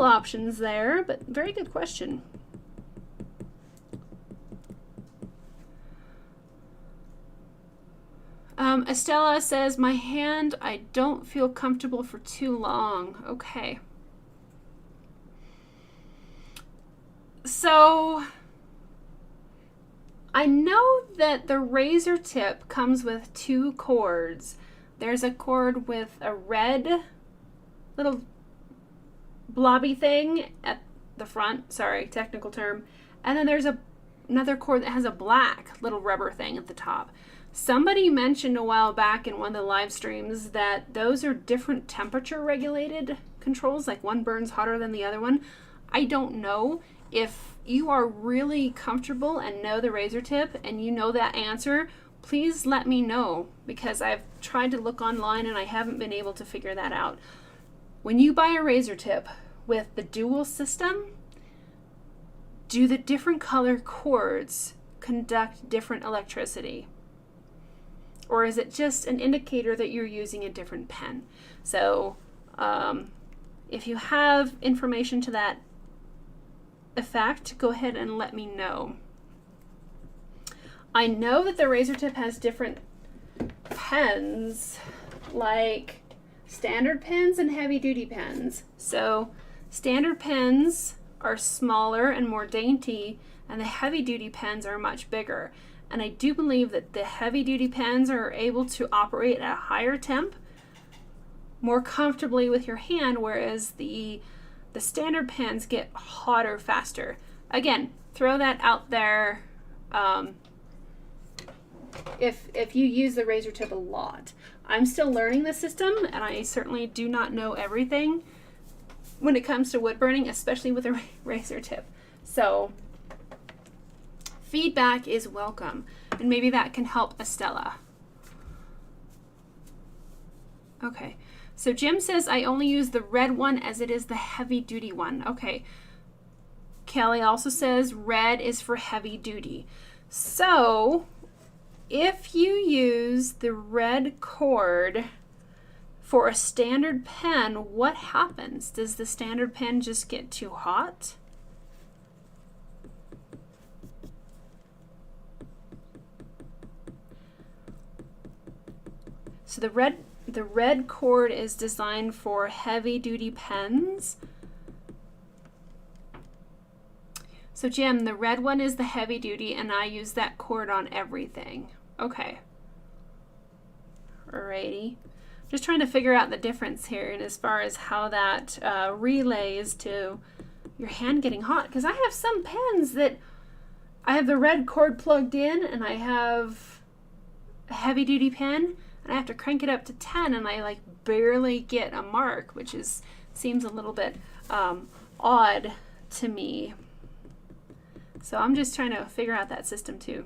S1: options there, but very good question. Estella says, my hand, I don't feel comfortable for too long. Okay. So I know that the razor tip comes with two cords. There's a cord with a red little blobby thing at the front, sorry, technical term, and then there's another cord that has a black little rubber thing at the top. Somebody mentioned a while back in one of the live streams that those are different temperature regulated controls, like one burns hotter than the other one. I don't know. If you are really comfortable and know the razor tip and you know that answer, please let me know, because I've tried to look online and I haven't been able to figure that out. When you buy a razor tip with the dual system, do the different color cords conduct different electricity? Or is it just an indicator that you're using a different pen? So if you have information to that effect, go ahead and let me know. I know that the razor tip has different pens, like standard pens and heavy duty pens. So standard pens are smaller and more dainty, and the heavy duty pens are much bigger. And I do believe that the heavy duty pens are able to operate at a higher temp more comfortably with your hand, whereas the standard pens get hotter faster. Again, throw that out there if you use the razor tip a lot. I'm still learning the system, and I certainly do not know everything when it comes to wood burning, especially with a razor tip. So feedback is welcome, and maybe that can help Estella. Okay, so Jim says, I only use the red one as it is the heavy duty one. Okay. Kelly also says red is for heavy duty. So if you use the red cord for a standard pen, what happens? Does the standard pen just get too hot? So the red cord is designed for heavy duty pens. So Jim, the red one is the heavy duty, and I use that cord on everything. Okay. Alrighty. Just trying to figure out the difference here, and as far as how that relays to your hand getting hot. Because I have some pens that I have the red cord plugged in, and I have a heavy duty pen, and I have to crank it up to 10, and I like barely get a mark, which seems a little bit odd to me. So I'm just trying to figure out that system too.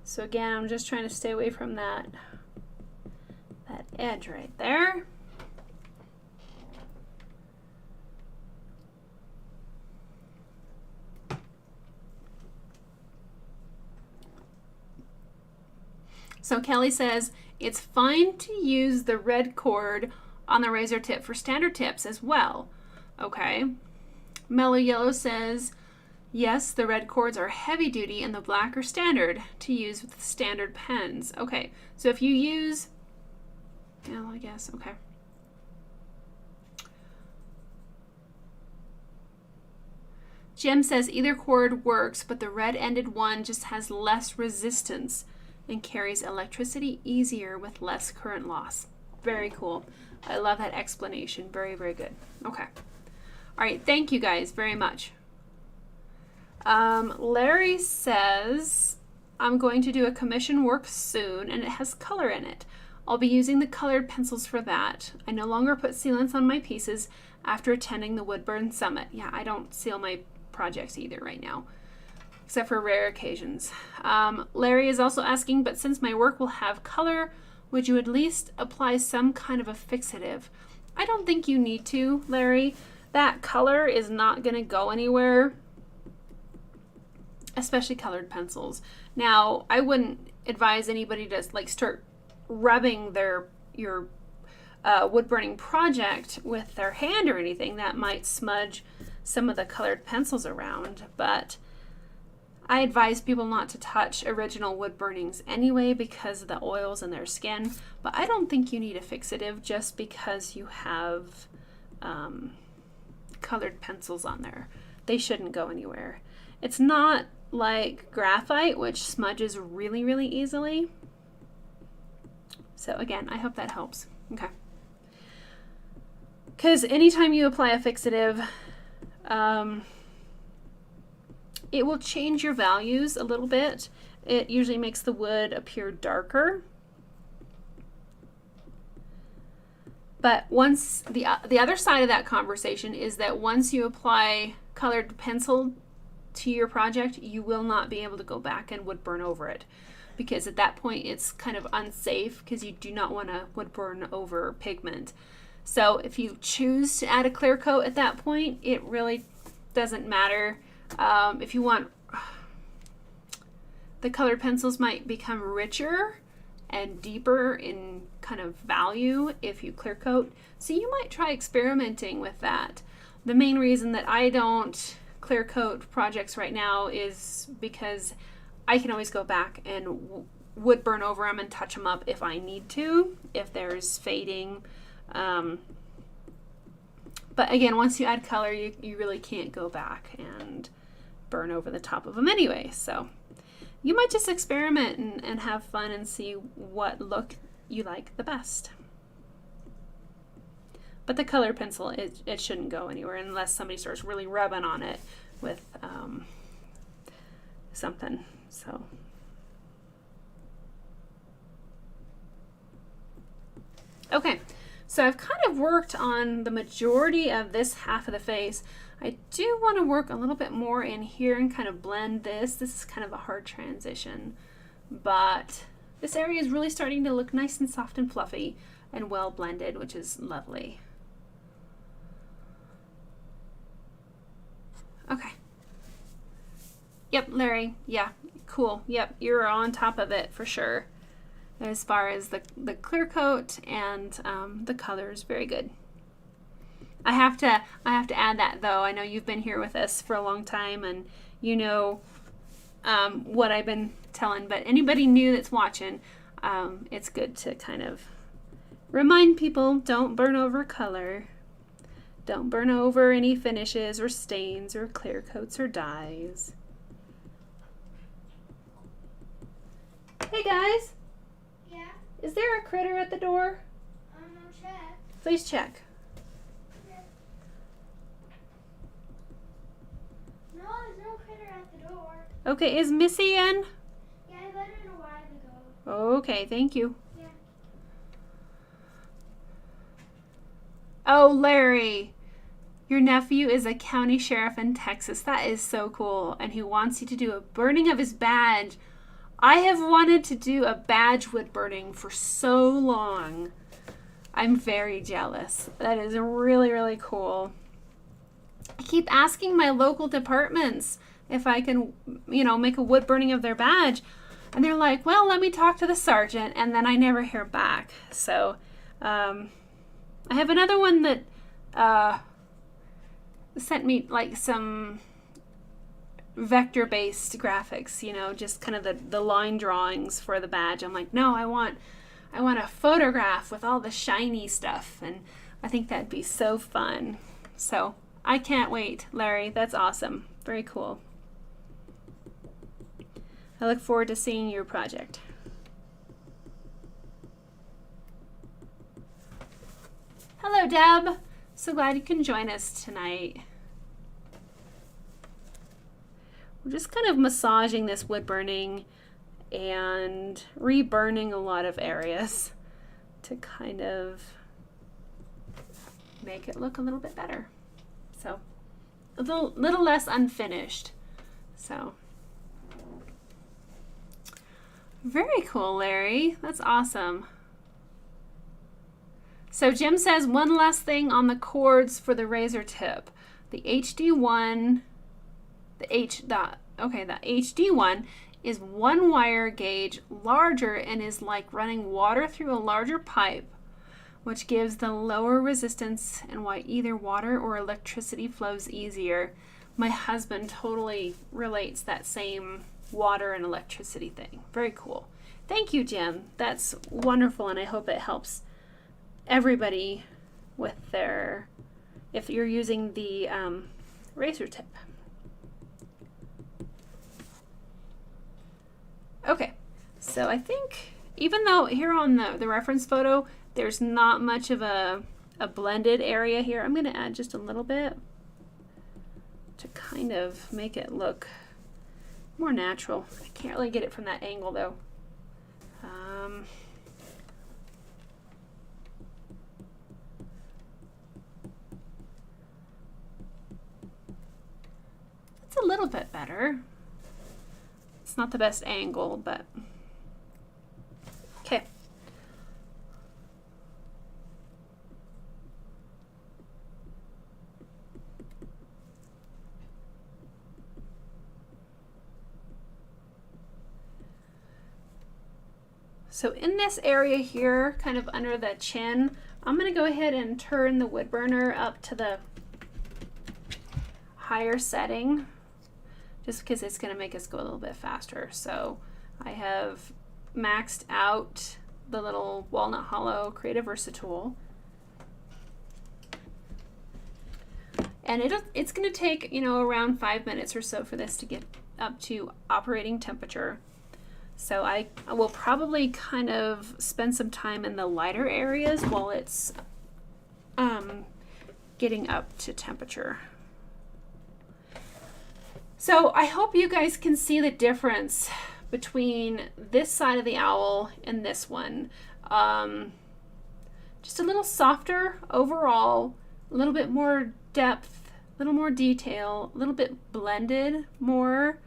S1: So again, I'm just trying to stay away from that edge right there. So Kelly says, it's fine to use the red cord on the razor tip for standard tips as well. Okay. Mellow Yellow says, yes, the red cords are heavy duty and the black are standard to use with standard pens. Okay, so if you use, well, I guess, okay. Jim says either cord works, but the red-ended one just has less resistance. and carries electricity easier with less current loss. Very cool. I love that explanation. Very, very good. Okay. All right. Thank you guys very much. Larry says, I'm going to do a commission work soon and it has color in it. I'll be using the colored pencils for that. I no longer put sealants on my pieces after attending the Woodburn Summit. Yeah, I don't seal my projects either right now, except for rare occasions. Larry is also asking, but since my work will have color, would you at least apply some kind of a fixative? I don't think you need to, Larry. That color is not going to go anywhere, especially colored pencils. Now, I wouldn't advise anybody to like start rubbing your wood burning project with their hand or anything. That might smudge some of the colored pencils around, but I advise people not to touch original wood burnings anyway because of the oils in their skin. But I don't think you need a fixative just because you have colored pencils on there. They shouldn't go anywhere. It's not like graphite, which smudges really, really easily. So again, I hope that helps. Okay. Because anytime you apply a fixative, it will change your values a little bit. It usually makes the wood appear darker. But once the other side of that conversation is that once you apply colored pencil to your project, you will not be able to go back and wood burn over it, because at that point it's kind of unsafe because you do not want to wood burn over pigment. So if you choose to add a clear coat at that point, it really doesn't matter. If you want, the colored pencils might become richer and deeper in kind of value if you clear coat. So you might try experimenting with that. The main reason that I don't clear coat projects right now is because I can always go back and wood burn over them and touch them up if I need to, if there's fading. But again, once you add color, you really can't go back and burn over the top of them anyway. So you might just experiment and have fun and see what look you like the best. But the color pencil, it shouldn't go anywhere unless somebody starts really rubbing on it with something. So okay, so I've kind of worked on the majority of this half of the face. I do want to work a little bit more in here and kind of blend this. This is kind of a hard transition, but this area is really starting to look nice and soft and fluffy and well blended, which is lovely. Okay. Yep, Larry. Yeah, cool. Yep, you're on top of it for sure. As far as the clear coat and the colors, very good. I have to add that though. I know you've been here with us for a long time and you know what I've been telling, but anybody new that's watching, it's good to kind of remind people, don't burn over color. Don't burn over any finishes or stains or clear coats or dyes. Hey guys.
S2: Yeah?
S1: Is there a critter at the door?
S2: No, check.
S1: Please check.
S2: Yeah. No, there's no critter at the door.
S1: Okay, is Missy in?
S2: Yeah, I let her in a while ago.
S1: Okay, thank you.
S2: Yeah.
S1: Oh, Larry, your nephew is a county sheriff in Texas. That is so cool. And he wants you to do a burning of his badge. I have wanted to do a badge wood burning for so long. I'm very jealous. That is really, really cool. I keep asking my local departments if I can, make a wood burning of their badge. And they're like, well, let me talk to the sergeant. And then I never hear back. So I have another one that sent me like some vector-based graphics, just kind of the line drawings for the badge. I'm like, no, I want a photograph with all the shiny stuff, and I think that'd be so fun. So I can't wait, Larry. That's awesome. Very cool. I look forward to seeing your project. Deb. So glad you can join us tonight. We're just kind of massaging this wood burning and reburning a lot of areas to kind of make it look a little bit better. So a little less unfinished. So very cool, Larry. That's awesome. So Jim says one last thing on the cords for the razor tip. The HD1, the HD1 is one wire gauge larger and is like running water through a larger pipe, which gives the lower resistance and why either water or electricity flows easier. My husband totally relates that same water and electricity thing. Very cool. Thank you, Jim. That's wonderful, and I hope it helps everybody with their, if you're using the razor tip. Okay, so I think even though here on the reference photo, there's not much of a blended area here, I'm going to add just a little bit to kind of make it look more natural. I can't really get it from that angle though. It's a little bit better. It's not the best angle, but okay. So in this area here, kind of under the chin, I'm going to go ahead and turn the wood burner up to the higher setting, just because it's going to make us go a little bit faster. So I have maxed out the little Walnut Hollow Creative Versa tool. And it's going to take, around 5 minutes or so for this to get up to operating temperature. So I will probably kind of spend some time in the lighter areas while it's getting up to temperature. So I hope you guys can see the difference between this side of the owl and this one. Just a little softer overall, a little bit more depth, a little more detail, a little bit blended more.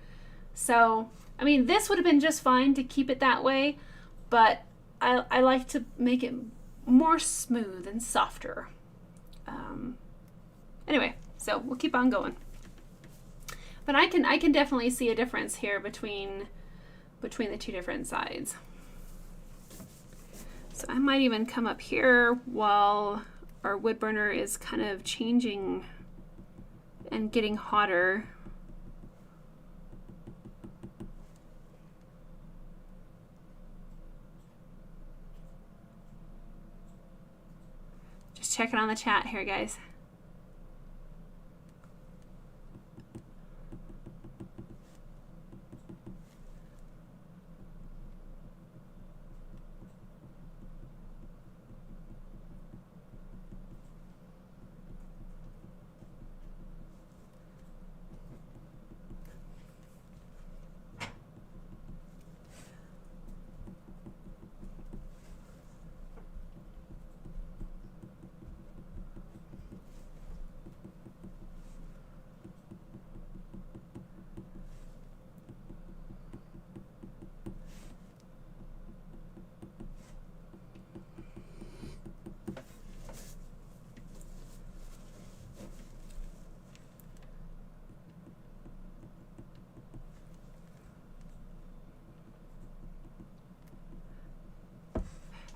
S1: So I mean, this would have been just fine to keep it that way, but I like to make it more smooth and softer. Anyway, so we'll keep on going. But I can definitely see a difference here between the two different sides. So I might even come up here while our wood burner is kind of changing and getting hotter. Checking on the chat here, guys.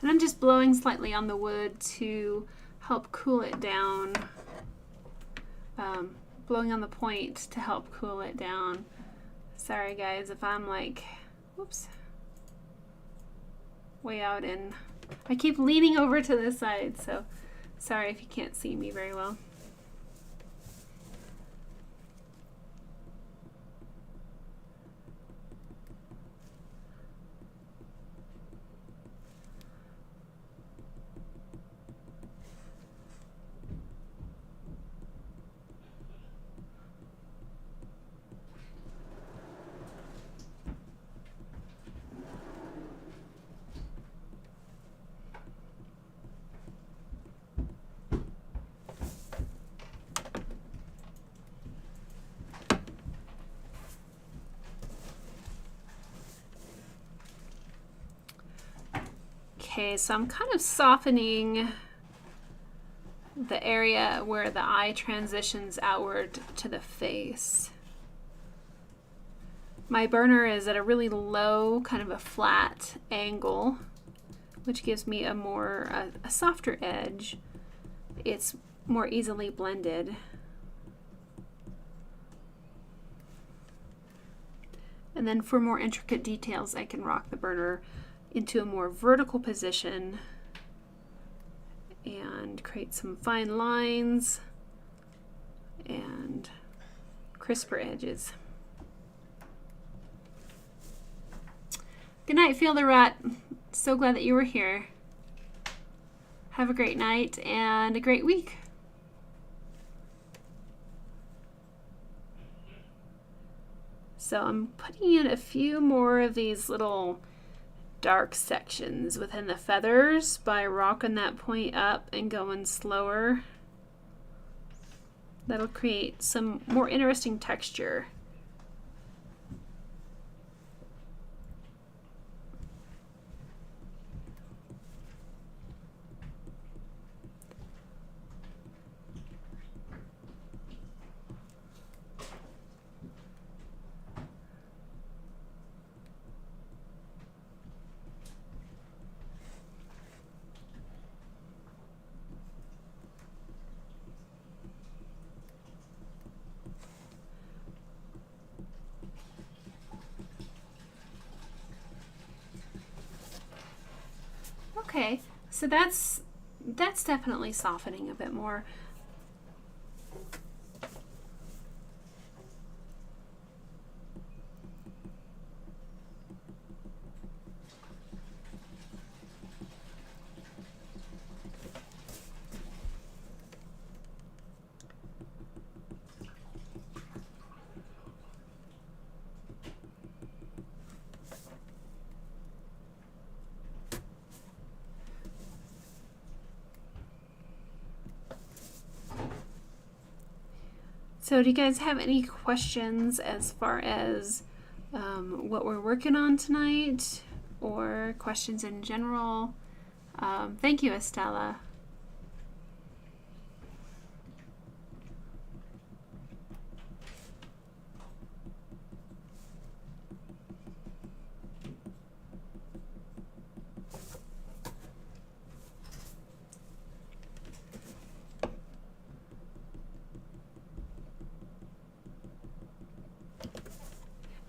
S1: And I'm just blowing slightly on the wood to help cool it down. Blowing on the point to help cool it down. Sorry guys if I'm like, whoops, way out in. I keep leaning over to this side, so sorry if you can't see me very well. Okay, so I'm kind of softening the area where the eye transitions outward to the face. My burner is at a really low, kind of a flat angle, which gives me a softer edge. It's more easily blended. And then for more intricate details, I can rock the burner into a more vertical position and create some fine lines and crisper edges. Good night, Fielder Rat. So glad that you were here. Have a great night and a great week. So I'm putting in a few more of these little dark sections within the feathers by rocking that point up and going slower. That'll create some more interesting texture. Okay, so that's definitely softening a bit more. So do you guys have any questions as far as what we're working on tonight, or questions in general? Thank you, Estella.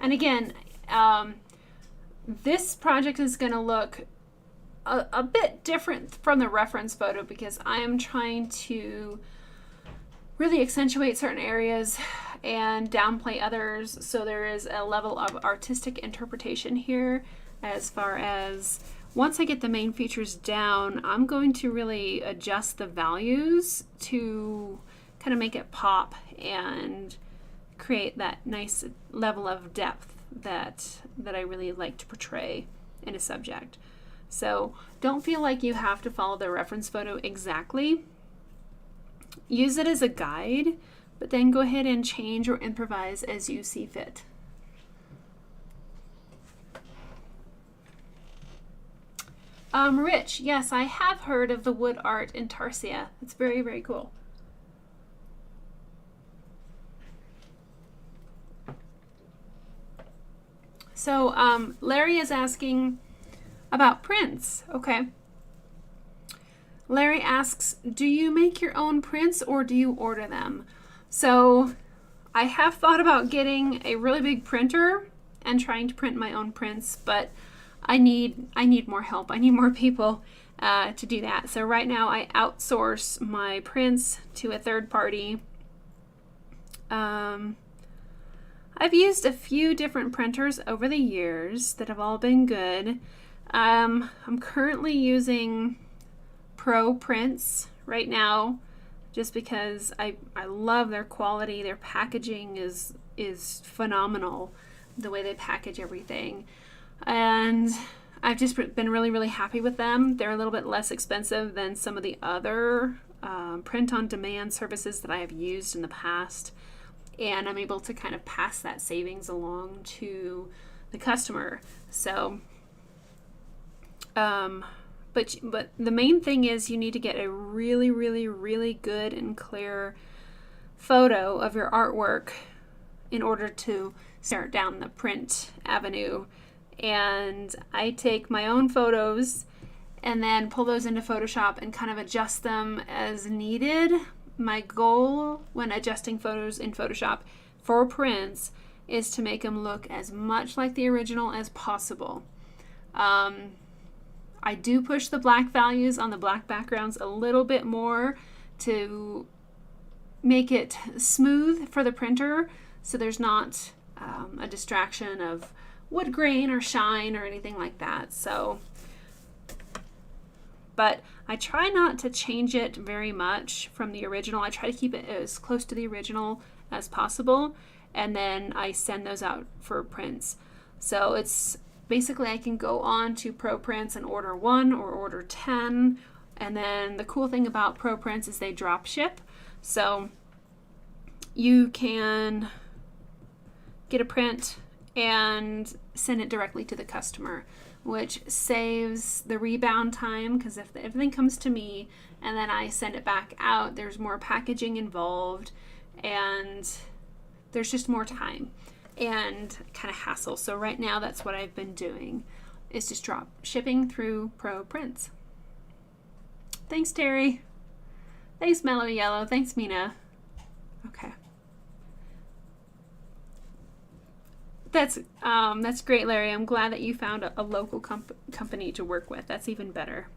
S1: And again, this project is going to look a bit different from the reference photo because I am trying to really accentuate certain areas and downplay others. So there is a level of artistic interpretation here as far as once I get the main features down, I'm going to really adjust the values to kind of make it pop and create that nice level of depth that I really like to portray in a subject. So don't feel like you have to follow the reference photo exactly. Use it as a guide, but then go ahead and change or improvise as you see fit. Rich, yes, I have heard of the wood art in Tarsia. It's very, very cool. So Larry is asking about prints. Okay. Larry asks, do you make your own prints or do you order them? So I have thought about getting a really big printer and trying to print my own prints, but I need more help. I need more people to do that. So right now I outsource my prints to a third party. I've used a few different printers over the years that have all been good. I'm currently using Pro Prints right now just because I love their quality. Their packaging is phenomenal, the way they package everything. And I've just been really, really happy with them. They're a little bit less expensive than some of the other print-on-demand services that I have used in the past. And I'm able to kind of pass that savings along to the customer. So But the main thing is you need to get a really, really, really good and clear photo of your artwork in order to start down the print avenue. And I take my own photos and then pull those into Photoshop and kind of adjust them as needed. My goal when adjusting photos in Photoshop for prints is to make them look as much like the original as possible. I do push the black values on the black backgrounds a little bit more to make it smooth for the printer so there's not a distraction of wood grain or shine or anything like that. But I try not to change it very much from the original. I try to keep it as close to the original as possible, and then I send those out for prints. So it's basically I can go on to ProPrints and order 1 or order 10, and then the cool thing about ProPrints is they drop ship. So you can get a print and send it directly to the customer, which saves the rebound time, because if everything comes to me and then I send it back out, there's more packaging involved and there's just more time and kind of hassle. So right now that's what I've been doing, is just drop shipping through ProPrints. Thanks, Terry. Thanks, Mellow Yellow. Thanks, Mina. Okay. That's great, Larry. I'm glad that you found a local company to work with. That's even better.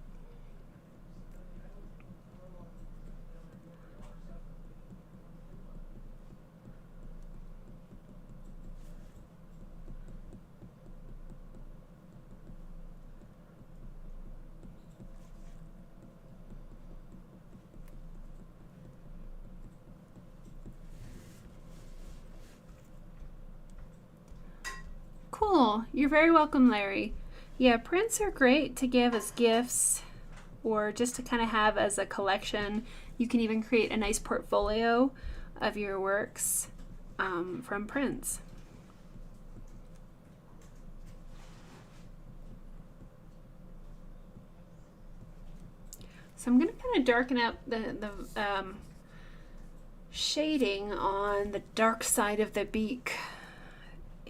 S1: Cool. You're very welcome, Larry. Yeah, prints are great to give as gifts or just to kind of have as a collection. You can even create a nice portfolio of your works from prints. So I'm going to kind of darken up the shading on the dark side of the beak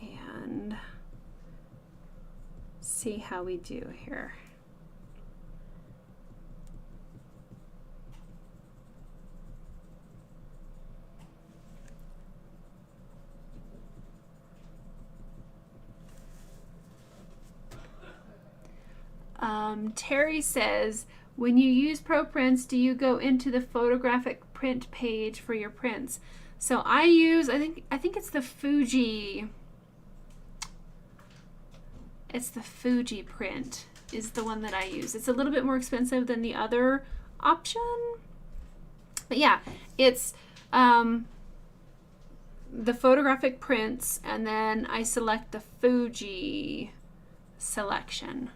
S1: and see how we do here. Terry says, when you use ProPrints, do you go into the photographic print page for your prints? So I use, I think it's the Fuji. It's the Fuji print is the one that I use. It's a little bit more expensive than the other option. But yeah, it's the photographic prints, and then I select the Fuji selection.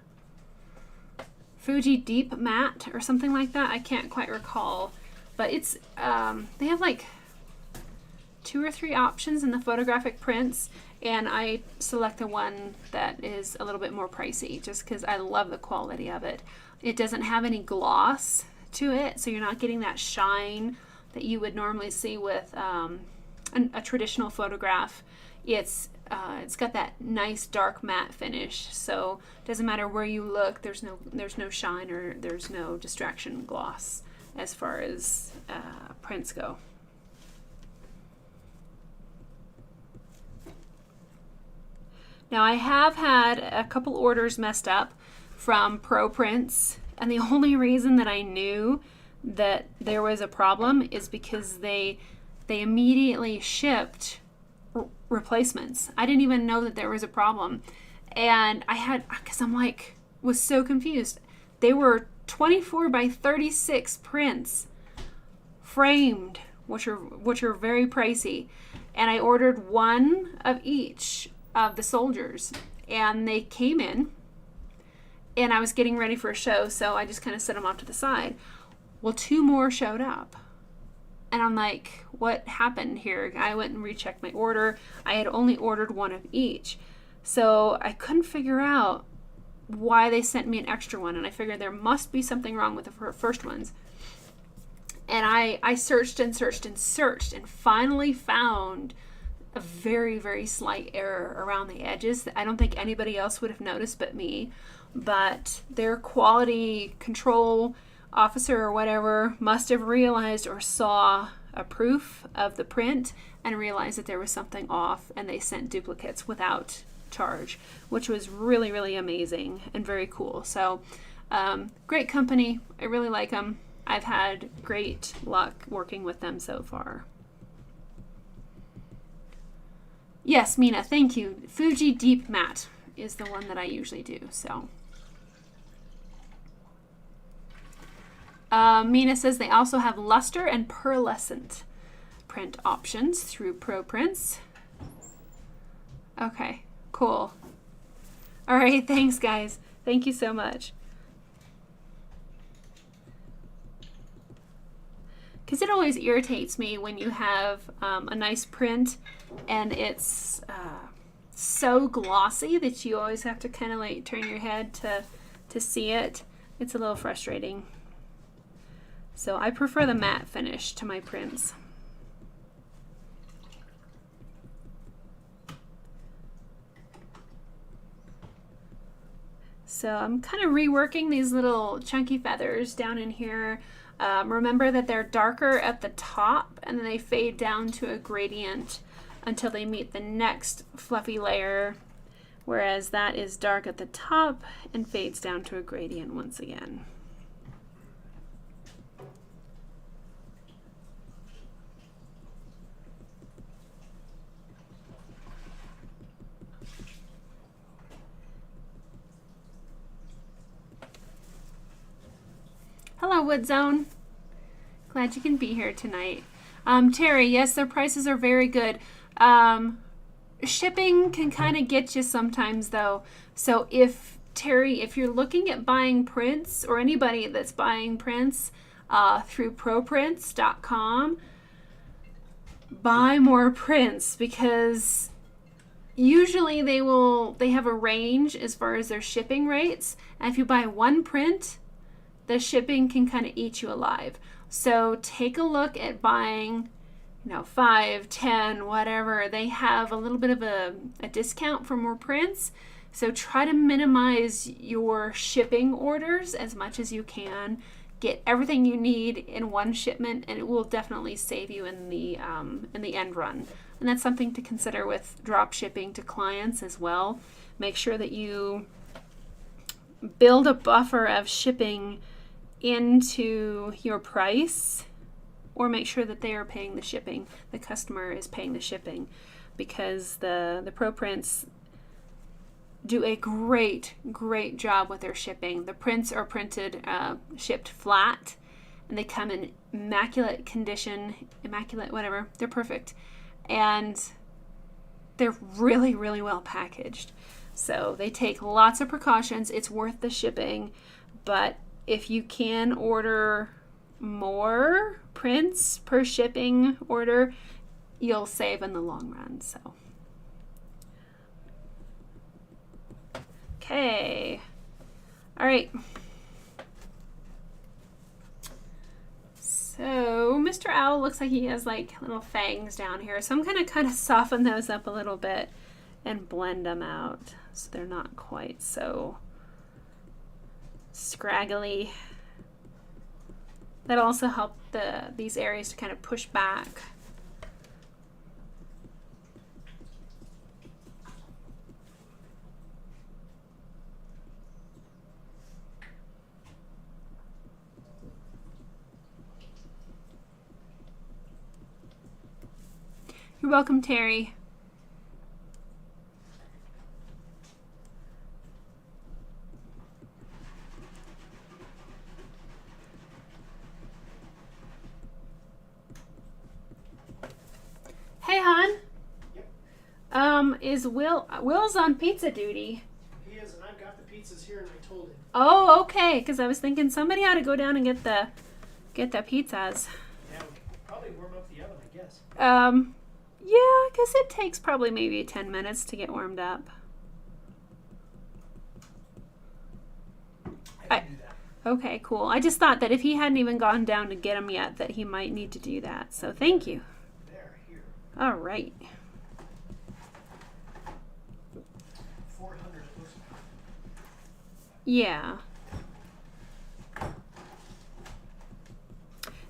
S1: Fuji Deep Matte or something like that. I can't quite recall. But it's they have like 2 or 3 options in the photographic prints, and I select the one that is a little bit more pricey just because I love the quality of it. It doesn't have any gloss to it, so you're not getting that shine that you would normally see with a traditional photograph. It's got that nice dark matte finish, so it doesn't matter where you look, there's no shine or there's no distraction gloss as far as prints go. Now I have had a couple orders messed up from ProPrints, and the only reason that I knew that there was a problem is because they immediately shipped replacements. I didn't even know that there was a problem, and because I'm like was so confused. They were 24 by 36 prints framed, which are very pricey, and I ordered one of each of the soldiers, and they came in, and I was getting ready for a show, so I just kind of set them off to the side. Well, 2 more showed up, and I'm like, what happened here? I went and rechecked my order. I had only ordered one of each, so I couldn't figure out why they sent me an extra one, and I figured there must be something wrong with the first ones. And I searched and searched and searched and finally found a very, very slight error around the edges that I don't think anybody else would have noticed but me. But their quality control officer or whatever must have realized or saw a proof of the print and realized that there was something off, and they sent duplicates without charge, which was really, really amazing and very cool. So great company. I really like them. I've had great luck working with them so far. Yes, Mina, thank you. Fuji Deep Matte is the one that I usually do. So Mina says they also have luster and pearlescent print options through Pro Prints. Okay, cool. All right, thanks guys. Thank you so much. Because it always irritates me when you have a nice print and it's so glossy that you always have to kind of like turn your head to see it. It's a little frustrating. So I prefer the matte finish to my prints. So I'm kind of reworking these little chunky feathers down in here. Remember that they're darker at the top and then they fade down to a gradient until they meet the next fluffy layer, whereas that is dark at the top and fades down to a gradient once again. Hello, Wood Zone. Glad you can be here tonight. Terry, yes, their prices are very good. Shipping can kind of get you sometimes, though. So Terry, if you're looking at buying prints, or anybody that's buying prints through proprints.com, buy more prints, because usually they have a range as far as their shipping rates. And if you buy one print, the shipping can kind of eat you alive. So take a look at buying, 5, 10, whatever. They have a little bit of a discount for more prints. So try to minimize your shipping orders as much as you can. Get everything you need in one shipment, and it will definitely save you in the end run. And that's something to consider with drop shipping to clients as well. Make sure that you build a buffer of shipping into your price, or make sure that they are paying the shipping. The customer is paying the shipping, because the Pro Prints do a great job with their shipping. The prints are printed, shipped flat, and they come in immaculate condition, whatever. They're perfect, and they're really well packaged. So they take lots of precautions. It's worth the shipping, but if you can order more prints per shipping order, you'll save in the long run. So, okay. All right. So Mr. Owl looks like he has like little fangs down here. So I'm going to kind of soften those up a little bit and blend them out so they're not quite so scraggly. That'll also help these areas to kind of push back. You're welcome, Terry. Hey, hon. Yep. Is Will's on pizza duty?
S3: He is, and I've got the pizzas here, and I told him.
S1: Oh, okay. Because I was thinking somebody ought to go down and get the pizzas.
S3: Yeah, we could probably warm up the oven, I guess.
S1: Yeah, because it takes probably maybe 10 minutes to get warmed up.
S3: I can do that.
S1: Okay, cool. I just thought that if he hadn't even gone down to get them yet, that he might need to do that. So thank you.
S3: There, here.
S1: All right.
S3: 400 it looks like.
S1: Yeah.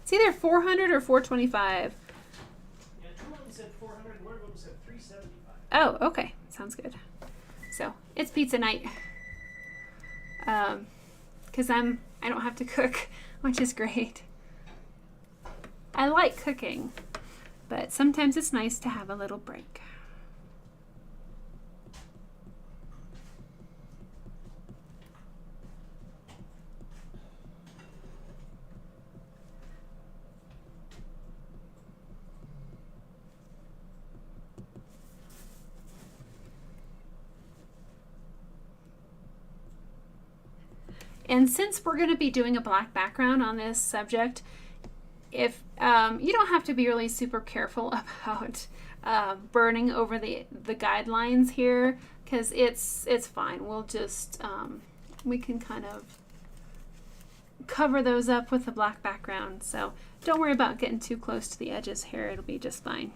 S1: It's either 400 or 425.
S3: Yeah, two of them said 400, one of them said 375.
S1: Oh, okay. Sounds good. So it's pizza night. Because I don't have to cook, which is great. I like cooking, but sometimes it's nice to have a little break. And since we're going to be doing a black background on this subject, if you don't have to be really super careful about burning over the guidelines here, because it's fine. We'll just we can kind of cover those up with the black background. So don't worry about getting too close to the edges here. It'll be just fine.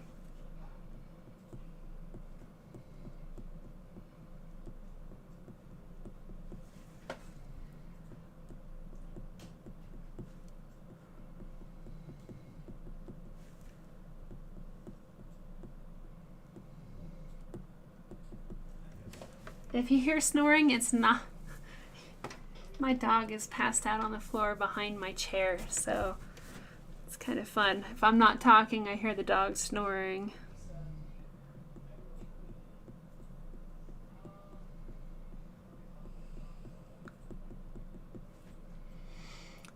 S1: If you hear snoring, it's not. My dog is passed out on the floor behind my chair, so it's kind of fun. If I'm not talking, I hear the dog snoring.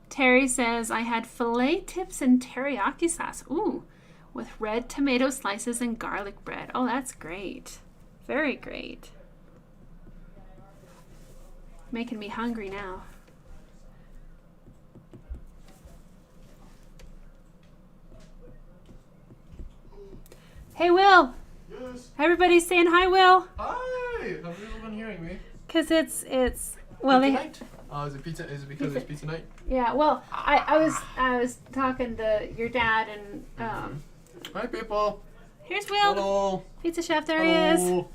S1: Terry says, I had filet tips and teriyaki sauce. Ooh, with red tomato slices and garlic bread. Oh, that's great. Very great. Making me hungry now. Hey, Will.
S4: Yes.
S1: Everybody's saying hi, Will.
S4: Hi. Have you been hearing me?
S1: Cause it's well
S4: Pizza
S1: they.
S4: night? Is it pizza? Is it because it's pizza night?
S1: Yeah. Well, I was talking to your dad and
S4: Hi, people.
S1: here's Will,
S4: Hello.
S1: pizza chef. There he is.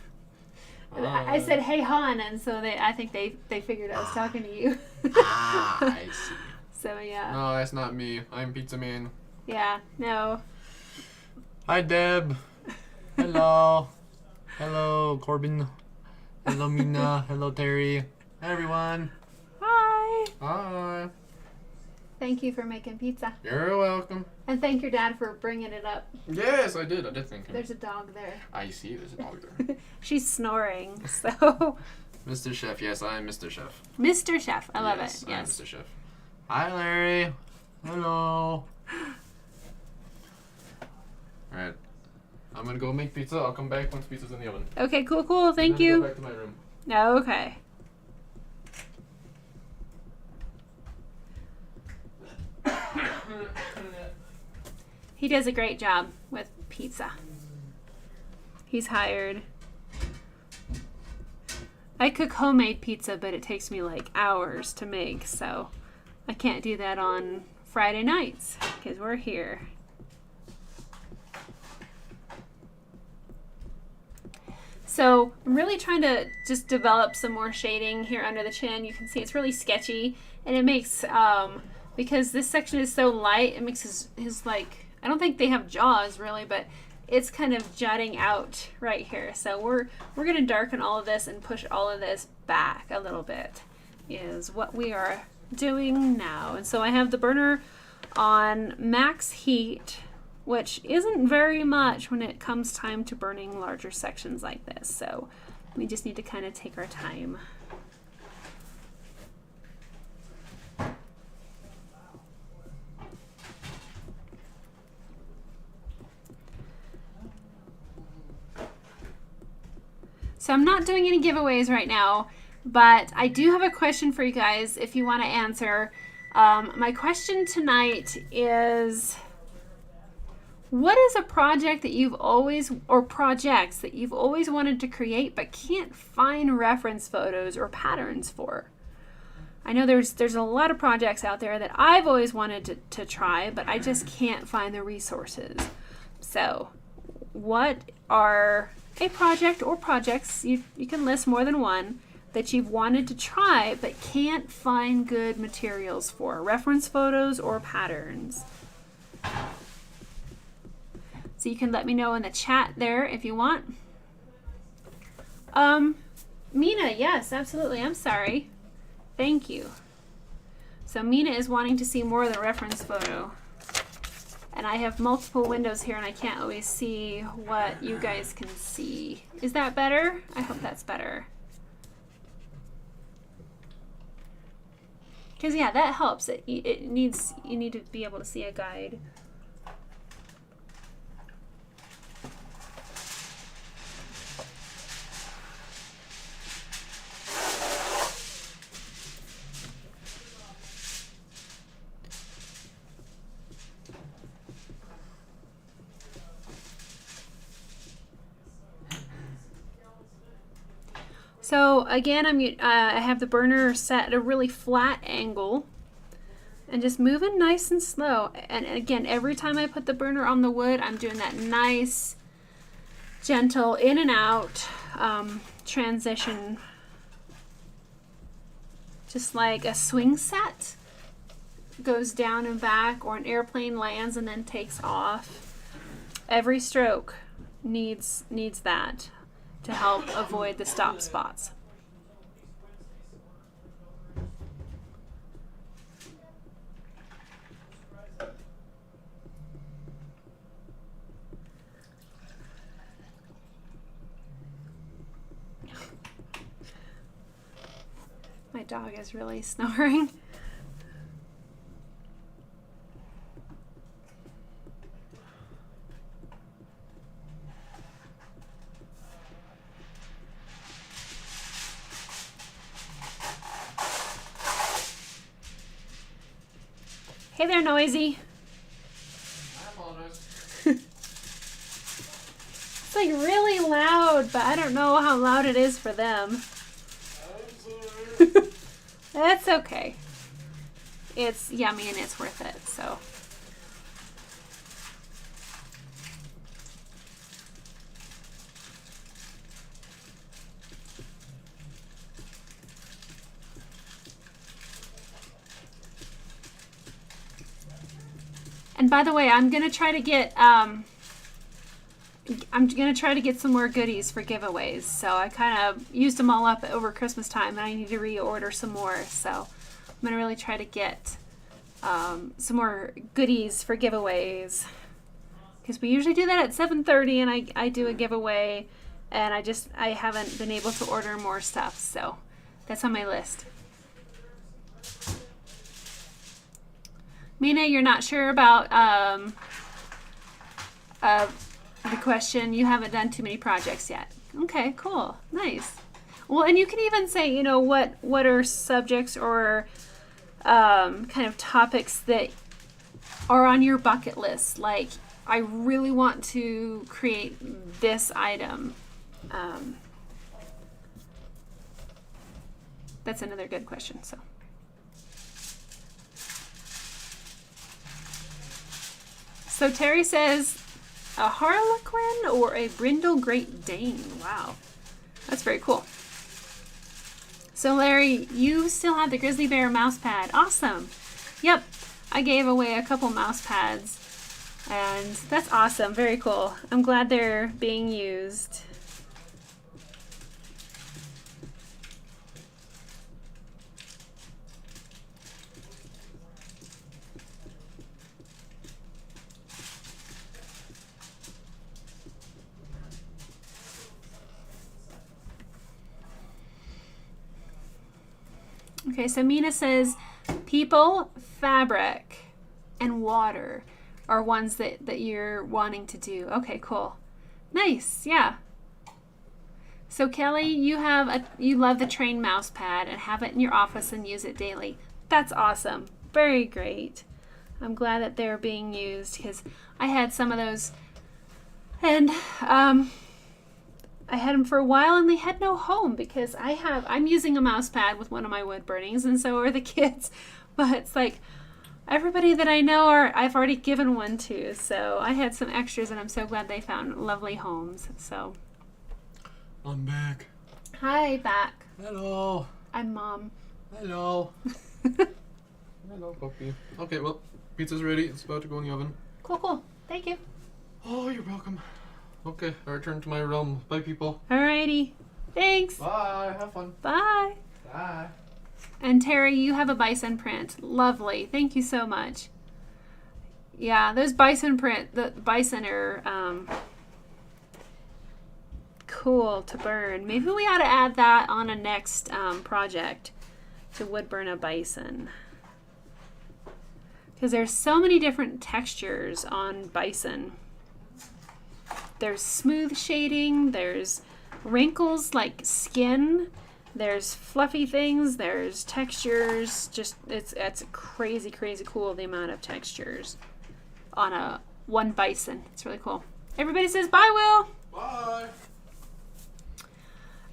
S4: Hello.
S1: I said, "Hey, hon," and so I think they figured I was talking to you.
S4: I see.
S1: So yeah.
S4: No, that's not me. I'm Pizza Man.
S1: Yeah. No.
S4: Hi, Deb. Hello. Hello, Corbin. Hello, Mina. Hello, Terry. Hi, everyone.
S1: Hi.
S4: Hi.
S1: Thank you for making pizza,
S4: You're welcome.
S1: and thank your dad for bringing it up.
S4: Yes, I did. I did think.
S1: There's a dog there.
S4: I see. There's a dog there.
S1: She's snoring. So,
S4: Mr. Chef. Yes, I am Mr. Chef.
S1: Mr. Chef, I love
S4: Yes,
S1: it.
S4: I am
S1: Yes.
S4: Mr. Chef. Hi, Larry. Hello. Alright. I'm gonna go make pizza. I'll come back once pizza's in the oven.
S1: Okay. Cool. Cool.
S4: And
S1: Thank
S4: then
S1: you.
S4: Go back to my room.
S1: Okay. He does a great job with pizza. He's hired. I cook homemade pizza, but it takes me like hours to make, so I can't do that on Friday nights because we're here. So I'm really trying to just develop some more shading here under the chin. You can see it's really sketchy, and it makes, because this section is so light, it makes his like, I don't think they have jaws really, but it's kind of jutting out right here. So we're gonna darken all of this and push all of this back a little bit is what we are doing now. And so I have the burner on max heat, which isn't very much when it comes time to burning larger sections like this. So we just need to kind of take our time. So I'm not doing any giveaways right now, but I do have a question for you guys if you want to answer. My question tonight is, what is a project that you've always, or projects that you've always wanted to create but can't find reference photos or patterns for? I know there's a lot of projects out there that I've always wanted to try, but I just can't find the resources. So what are a project or projects, you can list more than one, that you've wanted to try but can't find good materials for, reference photos or patterns? So you can let me know in the chat there if you want. Mina, yes, absolutely. I'm sorry. Thank you. So Mina is wanting to see more of the reference photo. And I have multiple windows here and I can't always see what you guys can see. Is that better? I hope that's better. Because yeah, that helps. You need to be able to see a guide. So again, I have the burner set at a really flat angle and just moving nice and slow. And again, every time I put the burner on the wood, I'm doing that nice, gentle in and out transition, just like a swing set goes down and back, or an airplane lands and then takes off. Every stroke needs that to help avoid the stop spots. My dog is really snoring. Hey there, Noisy.
S4: I apologize.
S1: It's like really loud, but I don't know how loud it is for them.
S4: I'm sorry.
S1: That's okay. It's yummy and it's worth it, so. And by the way, I'm gonna try to get some more goodies for giveaways. So I kind of used them all up over Christmas time, and I need to reorder some more. So I'm gonna really try to get some more goodies for giveaways, because we usually do that at 7:30, and I do a giveaway, and I haven't been able to order more stuff. So that's on my list. Mina, you're not sure about the question. You haven't done too many projects yet. Okay, cool, nice. Well, and you can even say, you know, what are subjects or kind of topics that are on your bucket list. Like, I really want to create this item. That's another good question. So Terry says, a Harlequin or a Brindle Great Dane. Wow, that's very cool. So Larry, you still have the Grizzly Bear mouse pad. Awesome. Yep, I gave away a couple mouse pads, and that's awesome. Very cool. I'm glad they're being used. Okay, so Mina says people, fabric, and water are ones that you're wanting to do. Okay, cool. Nice, yeah. So Kelly, you love the train mouse pad and have it in your office and use it daily. That's awesome. Very great. I'm glad that they're being used, because I had some of those, and I had them for a while and they had no home because I'm using a mouse pad with one of my wood burnings and so are the kids. But it's like everybody that I know I've already given one to. So I had some extras and I'm so glad they found lovely homes. So
S4: I'm back.
S1: hi, back.
S4: Hello.
S1: I'm Mom.
S4: Hello. Hello, puppy. Okay, well, pizza's ready. It's about to go in the oven.
S1: Cool. Thank you.
S4: Oh, you're welcome. Okay, I return to my realm. Bye, people.
S1: Alrighty. Thanks.
S4: Bye. Have fun.
S1: Bye.
S4: Bye.
S1: And Terry, you have a bison print. Lovely. Thank you so much. Yeah, those bison the bison are cool to burn. Maybe we ought to add that on a next project to wood burn a bison. Because there's so many different textures on bison. There's smooth shading, there's wrinkles like skin, there's fluffy things, there's textures. Just it's crazy cool the amount of textures on one bison. It's really cool. Everybody says bye, Will.
S4: Bye.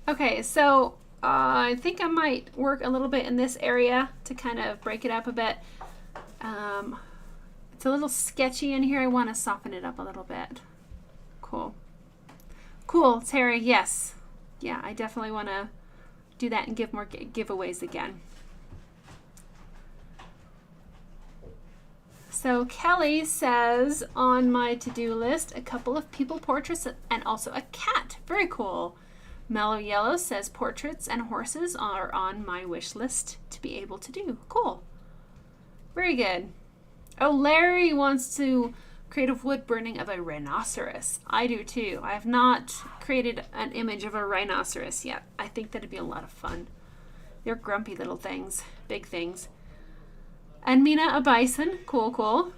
S1: Okay, so I think I might work a little bit in this area to kind of break it up a bit. It's a little sketchy in here. I want to soften it up a little bit. Cool, Terry. Yes. Yeah, I definitely want to do that and give more giveaways again. So Kelly says on my to-do list, a couple of people portraits and also a cat. Very cool. Mellow Yellow says portraits and horses are on my wish list to be able to do. Cool. Very good. Oh, Larry wants to create a wood burning of a rhinoceros. I do too. I have not created an image of a rhinoceros yet. I think that'd be a lot of fun. They're grumpy little things, big things. And Mina, a bison. Cool.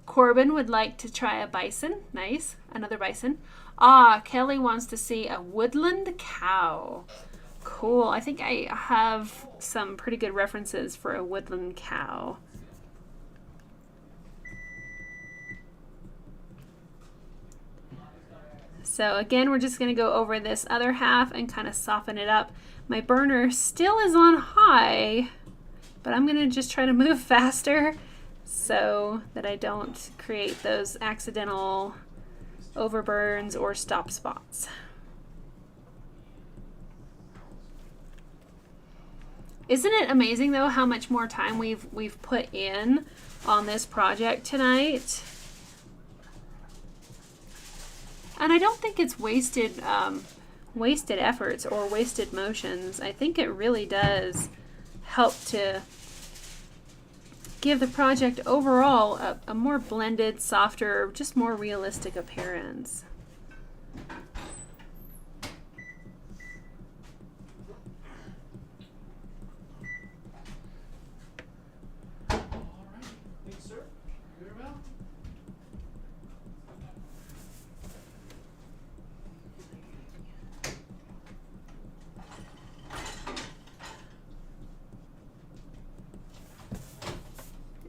S1: Corbin would like to try a bison. Nice. Another bison. Kelly wants to see a woodland cow. Cool. I think I have some pretty good references for a woodland cow. So again, we're just going to go over this other half and kind of soften it up. My burner still is on high, but I'm going to just try to move faster so that I don't create those accidental overburns or stop spots. Isn't it amazing though how much more time we've put in on this project tonight? And I don't think it's wasted efforts or wasted motions. I think it really does help to give the project overall a more blended, softer, just more realistic appearance.
S3: All right. Thanks, sir. Very well.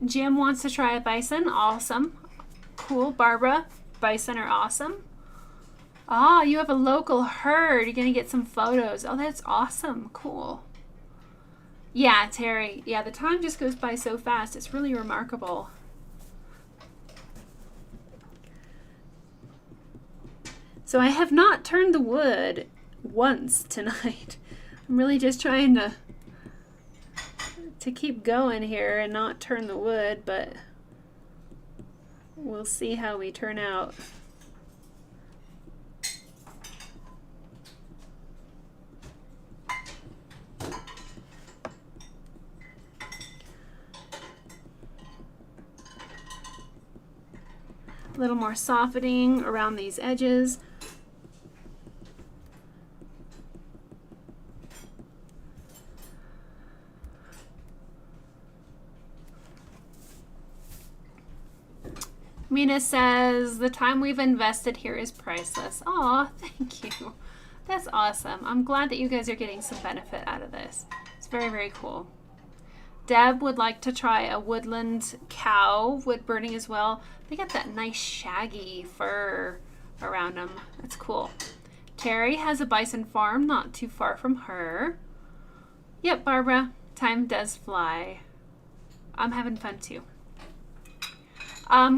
S1: Jim wants to try a bison. Awesome. Cool. Barbara, bison are awesome. You have a local herd. You're going to get some photos. Oh, that's awesome. Cool. Yeah, Terry. Yeah, the time just goes by so fast. It's really remarkable. So I have not turned the wood once tonight. I'm really just trying to keep going here and not turn the wood, but we'll see how we turn out. A little more softening around these edges. Mina says, the time we've invested here is priceless. Aw, thank you. That's awesome. I'm glad that you guys are getting some benefit out of this. It's very, very cool. Deb would like to try a woodland cow wood burning as well. They got that nice shaggy fur around them. That's cool. Terry has a bison farm not too far from her. Yep, Barbara, time does fly. I'm having fun too.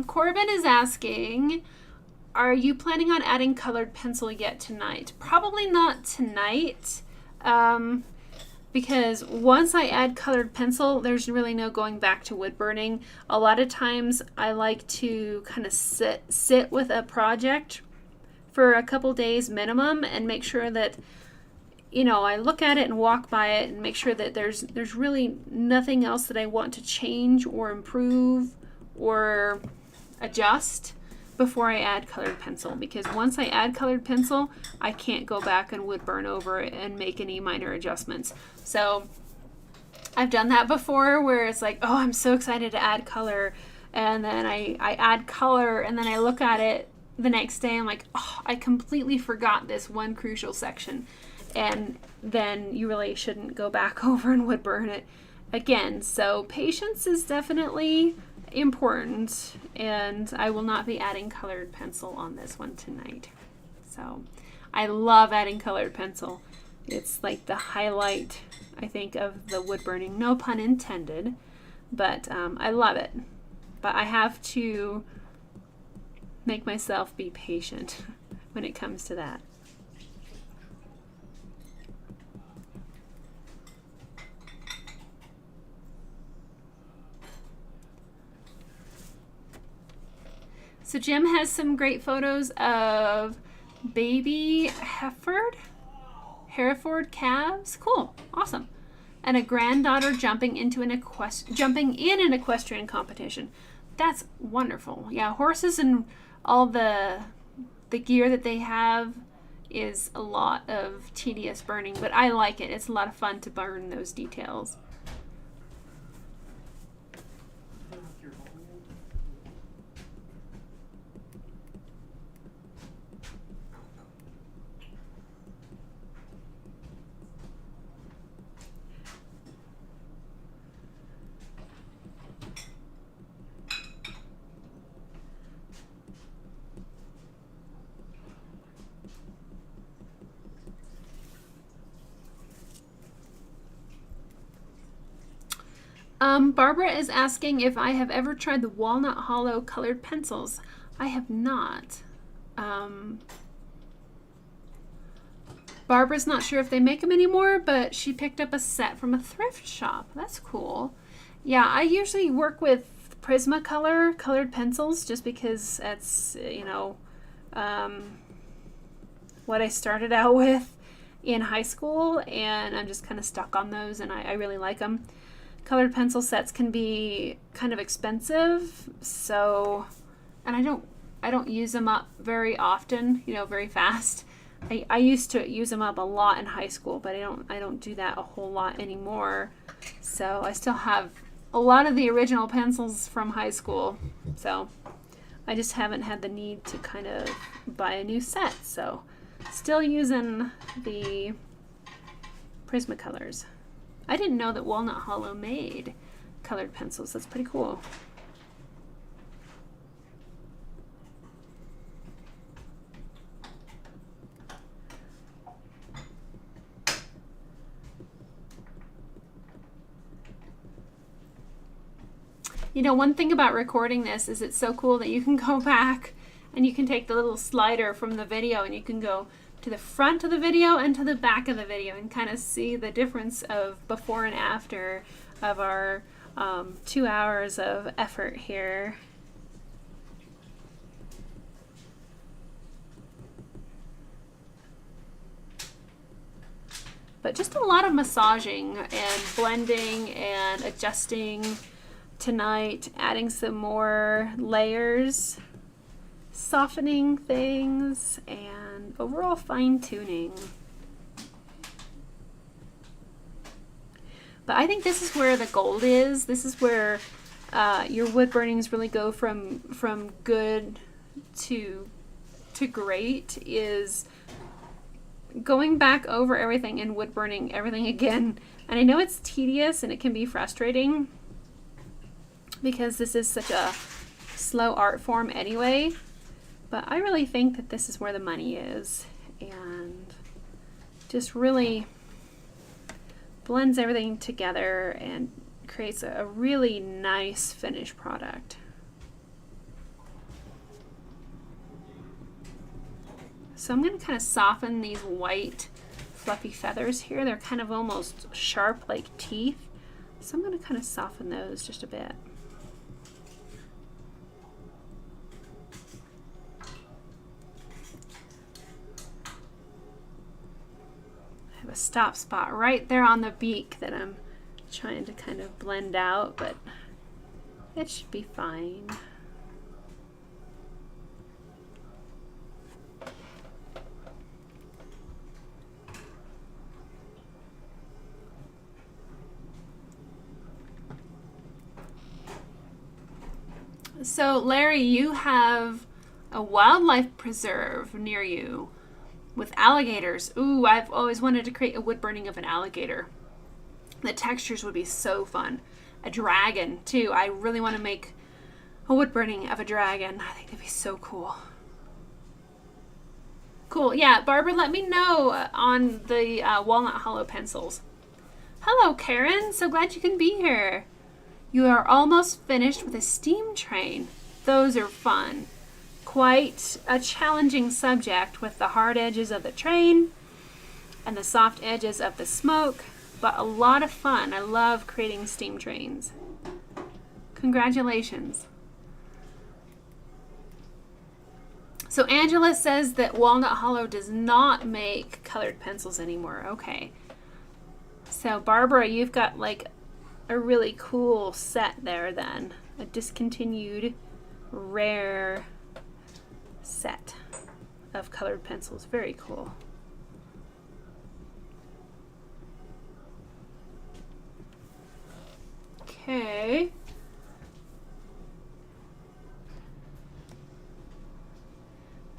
S1: Corbin is asking, are you planning on adding colored pencil yet tonight? Probably not tonight, because once I add colored pencil, there's really no going back to wood burning. A lot of times I like to kind of sit with a project for a couple days minimum and make sure that, you know, I look at it and walk by it and make sure that there's really nothing else that I want to change or improve or adjust before I add colored pencil, because once I add colored pencil, I can't go back and wood burn over it and make any minor adjustments. So I've done that before where it's like, oh, I'm so excited to add color, and then I add color and then I look at it the next day, I'm like, oh, I completely forgot this one crucial section. And then you really shouldn't go back over and wood burn it again. So patience is definitely important, and I will not be adding colored pencil on this one tonight. So I love adding colored pencil. It's like the highlight, I think, of the wood burning. No pun intended, but I love it. But I have to make myself be patient when it comes to that. So Jim has some great photos of baby Hereford calves. Cool, awesome, and a granddaughter jumping in an equestrian competition. That's wonderful. Yeah, horses and all the gear that they have is a lot of tedious burning, but I like it. It's a lot of fun to burn those details. Barbara is asking if I have ever tried the Walnut Hollow colored pencils. I have not. Barbara's not sure if they make them anymore, but she picked up a set from a thrift shop. That's cool. Yeah, I usually work with Prismacolor colored pencils just because that's, you know, what I started out with in high school, and I'm just kind of stuck on those, and I really like them. Colored pencil sets can be kind of expensive, so, and I don't use them up very often, you know, very fast. I used to use them up a lot in high school, but I don't do that a whole lot anymore. So I still have a lot of the original pencils from high school, so I just haven't had the need to kind of buy a new set. So still using the Prismacolors. I didn't know that Walnut Hollow made colored pencils. That's pretty cool. You know, one thing about recording this is it's so cool that you can go back and you can take the little slider from the video and you can go to the front of the video and to the back of the video and kind of see the difference of before and after of our 2 hours of effort here. But just a lot of massaging and blending and adjusting tonight, adding some more layers, softening things, and overall fine-tuning. But I think this is where the gold is. This is where your wood burnings really go from good to great, is going back over everything and wood burning everything again. And I know it's tedious and it can be frustrating because this is such a slow art form anyway, But I really think that this is where the money is, and just really blends everything together and creates a really nice finished product. So I'm going to kind of soften these white fluffy feathers here. They're kind of almost sharp like teeth. So I'm going to kind of soften those just a bit. I have a stop spot right there on the beak that I'm trying to kind of blend out, but it should be fine. So Larry, you have a wildlife preserve near you with alligators. Ooh, I've always wanted to create a wood burning of an alligator. The textures would be so fun. A dragon too. I really want to make a wood burning of a dragon. I think that'd be so cool. Cool. Yeah, Barbara, let me know on the Walnut Hollow pencils. Hello, Karen. So glad you can be here. You are almost finished with a steam train. Those are fun. Quite a challenging subject with the hard edges of the train and the soft edges of the smoke, but a lot of fun. I love creating steam trains. Congratulations. So Angela says that Walnut Hollow does not make colored pencils anymore. Okay. So Barbara, you've got like a really cool set there then. A discontinued, rare set of colored pencils. Very cool. Okay.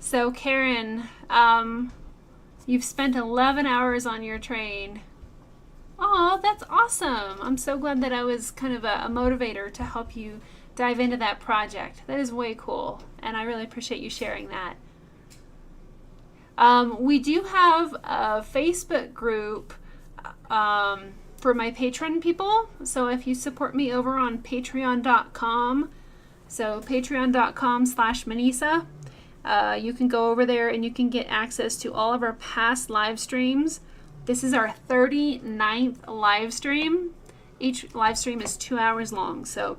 S1: So Karen, you've spent 11 hours on your train. Oh, that's awesome. I'm so glad that I was kind of a motivator to help you dive into that project. That is way cool, and I really appreciate you sharing that. We do have a Facebook group for my Patreon people. So if you support me over on patreon.com, so patreon.com/Minisa, you can go over there and you can get access to all of our past live streams. This is our 39th live stream. Each live stream is 2 hours long. So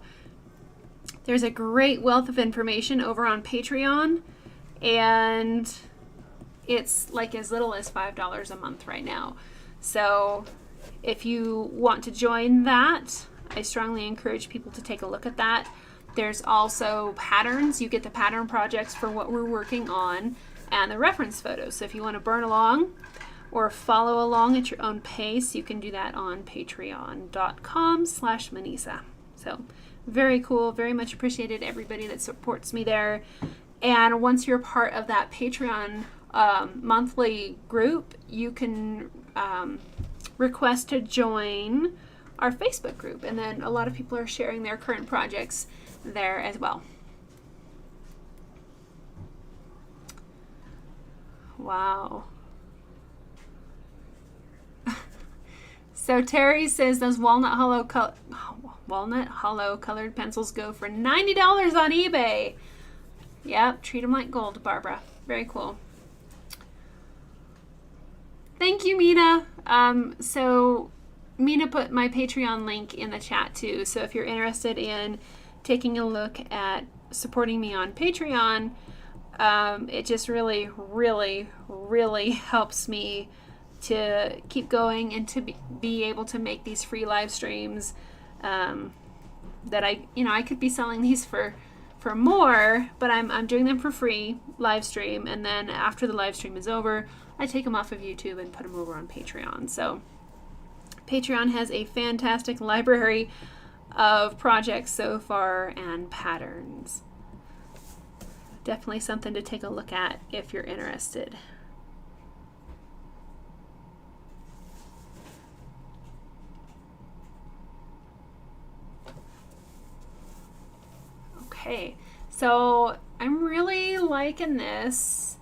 S1: there's a great wealth of information over on Patreon, and it's like as little as $5 a month right now. So if you want to join that, I strongly encourage people to take a look at that. There's also patterns. You get the pattern projects for what we're working on and the reference photos. So if you want to burn along or follow along at your own pace, you can do that on patreon.com/Minisa. So very cool, very much appreciated everybody that supports me there. And once you're part of that Patreon monthly group, you can request to join our Facebook group. And then a lot of people are sharing their current projects there as well. Wow. So Terry says those Walnut Hollow colored pencils go for $90 on eBay. Yep, treat them like gold, Barbara. Very cool. Thank you, Mina. So Mina put my Patreon link in the chat too. So if you're interested in taking a look at supporting me on Patreon, it just really, really, really helps me to keep going and to be able to make these free live streams that I could be selling these for more, but I'm doing them for free live stream, and then after the live stream is over, I take them off of YouTube and put them over on Patreon. So Patreon has a fantastic library of projects so far and patterns. Definitely something to take a look at if you're interested. Okay, So I'm really liking this.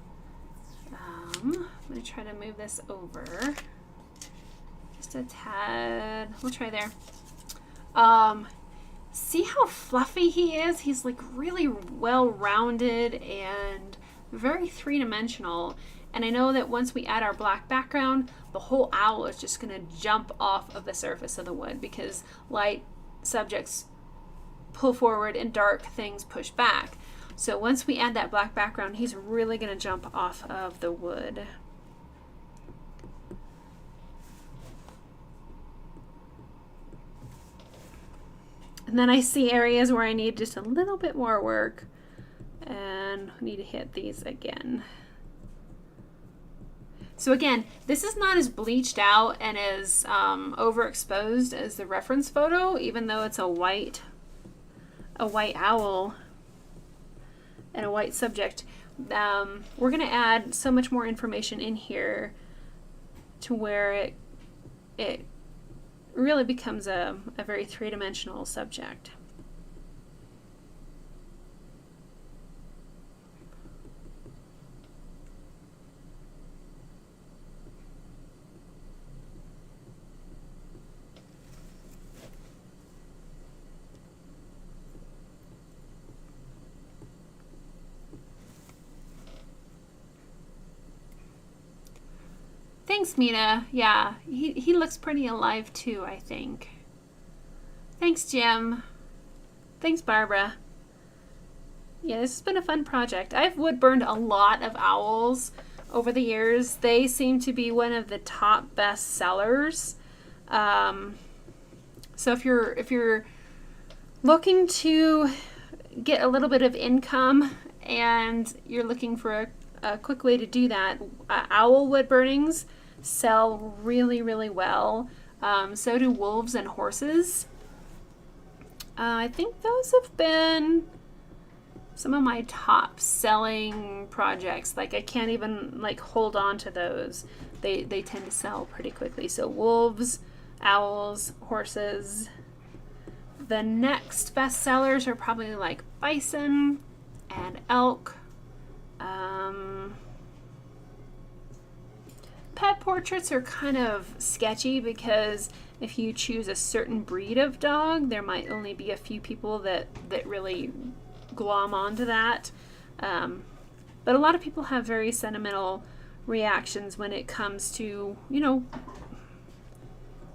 S1: I'm going to try to move this over just a tad. We'll try there. See how fluffy he is? He's like really well-rounded and very three-dimensional. And I know that once we add our black background, the whole owl is just going to jump off of the surface of the wood because light subjects pull forward and dark things push back. So once we add that black background, he's really going to jump off of the wood. And then I see areas where I need just a little bit more work and need to hit these again. So again, this is not as bleached out and as overexposed as the reference photo, even though it's a white owl and a white subject. We're going to add so much more information in here to where it really becomes a very three-dimensional subject. Thanks, Mina. Yeah, he looks pretty alive too, I think. Thanks, Jim. Thanks, Barbara. Yeah, this has been a fun project. I've wood burned a lot of owls over the years. They seem to be one of the top best sellers. So if you're looking to get a little bit of income and you're looking for a quick way to do that, owl wood burnings sell really, really well. So do wolves and horses. I think those have been some of my top selling projects. Like I can't even like hold on to those. They tend to sell pretty quickly. So wolves, owls, horses. The next best sellers are probably like bison and elk. Pet portraits are kind of sketchy because if you choose a certain breed of dog, there might only be a few people that really glom onto that. But a lot of people have very sentimental reactions when it comes to, you know,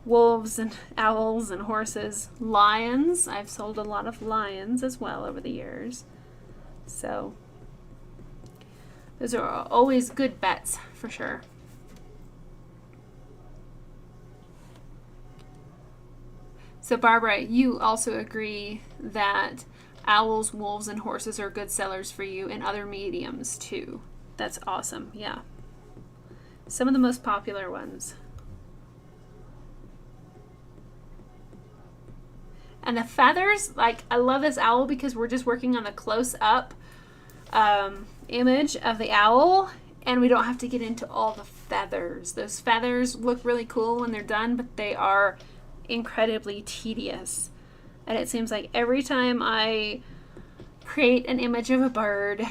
S1: wolves and owls and horses. Lions. I've sold a lot of lions as well over the years. So those are always good bets for sure. So Barbara, you also agree that owls, wolves, and horses are good sellers for you in other mediums too. That's awesome. Yeah. Some of the most popular ones. And the feathers, like I love this owl because we're just working on the close-up image of the owl and we don't have to get into all the feathers. Those feathers look really cool when they're done, but they are incredibly tedious. And it seems like every time I create an image of a bird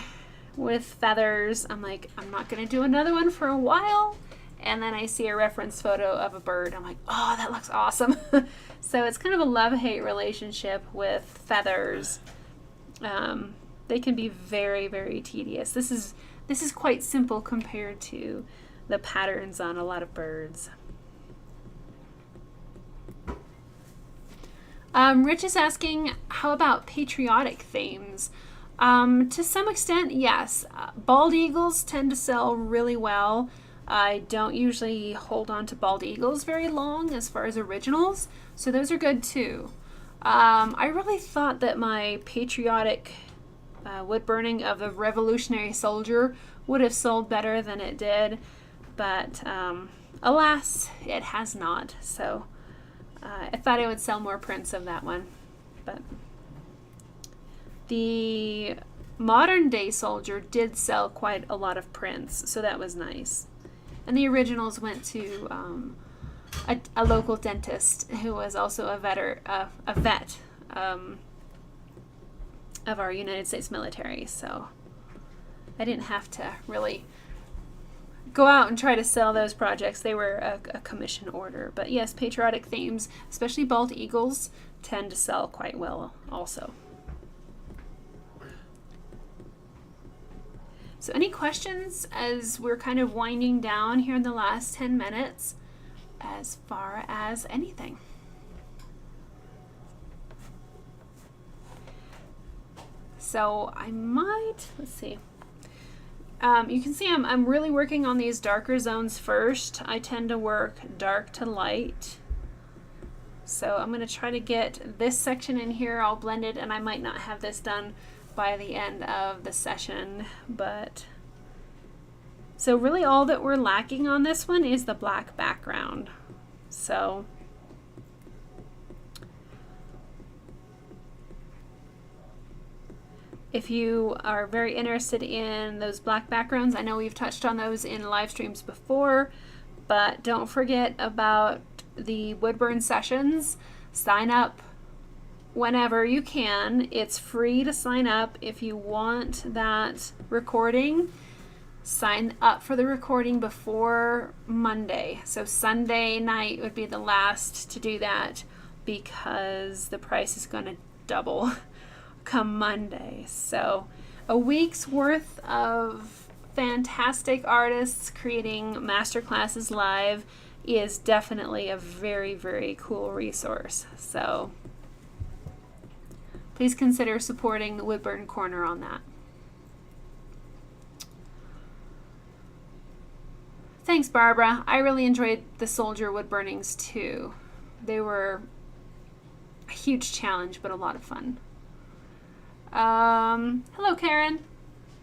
S1: with feathers, I'm like, I'm not going to do another one for a while. And then I see a reference photo of a bird. I'm like, oh, that looks awesome. So it's kind of a love-hate relationship with feathers. They can be very, very tedious. This is quite simple compared to the patterns on a lot of birds. Rich is asking, how about patriotic themes? To some extent, yes. Bald eagles tend to sell really well. I don't usually hold on to bald eagles very long as far as originals, so those are good too. I really thought that my patriotic wood burning of the Revolutionary Soldier would have sold better than it did, but alas, it has not. So I thought I would sell more prints of that one, but the modern day soldier did sell quite a lot of prints, so that was nice. And the originals went to a local dentist who was also a vet. of our United States military. So I didn't have to really go out and try to sell those projects. They were a commission order. But yes, patriotic themes, especially bald eagles, tend to sell quite well also. So any questions as we're kind of winding down here in the last 10 minutes as far as anything? So I might, let's see. You can see I'm really working on these darker zones first. I tend to work dark to light. So I'm going to try to get this section in here all blended, and I might not have this done by the end of the session, but so really all that we're lacking on this one is the black background. So if you are very interested in those black backgrounds, I know we've touched on those in live streams before, but don't forget about the Woodburn sessions. Sign up whenever you can. It's free to sign up. If you want that recording, sign up for the recording before Monday. So Sunday night would be the last to do that because the price is going to double come Monday. So a week's worth of fantastic artists creating masterclasses live is definitely a very, very cool resource. So please consider supporting the Woodburn Corner on that. Thanks, Barbara. I really enjoyed the soldier wood burnings too. They were a huge challenge, but a lot of fun. Hello, Karen.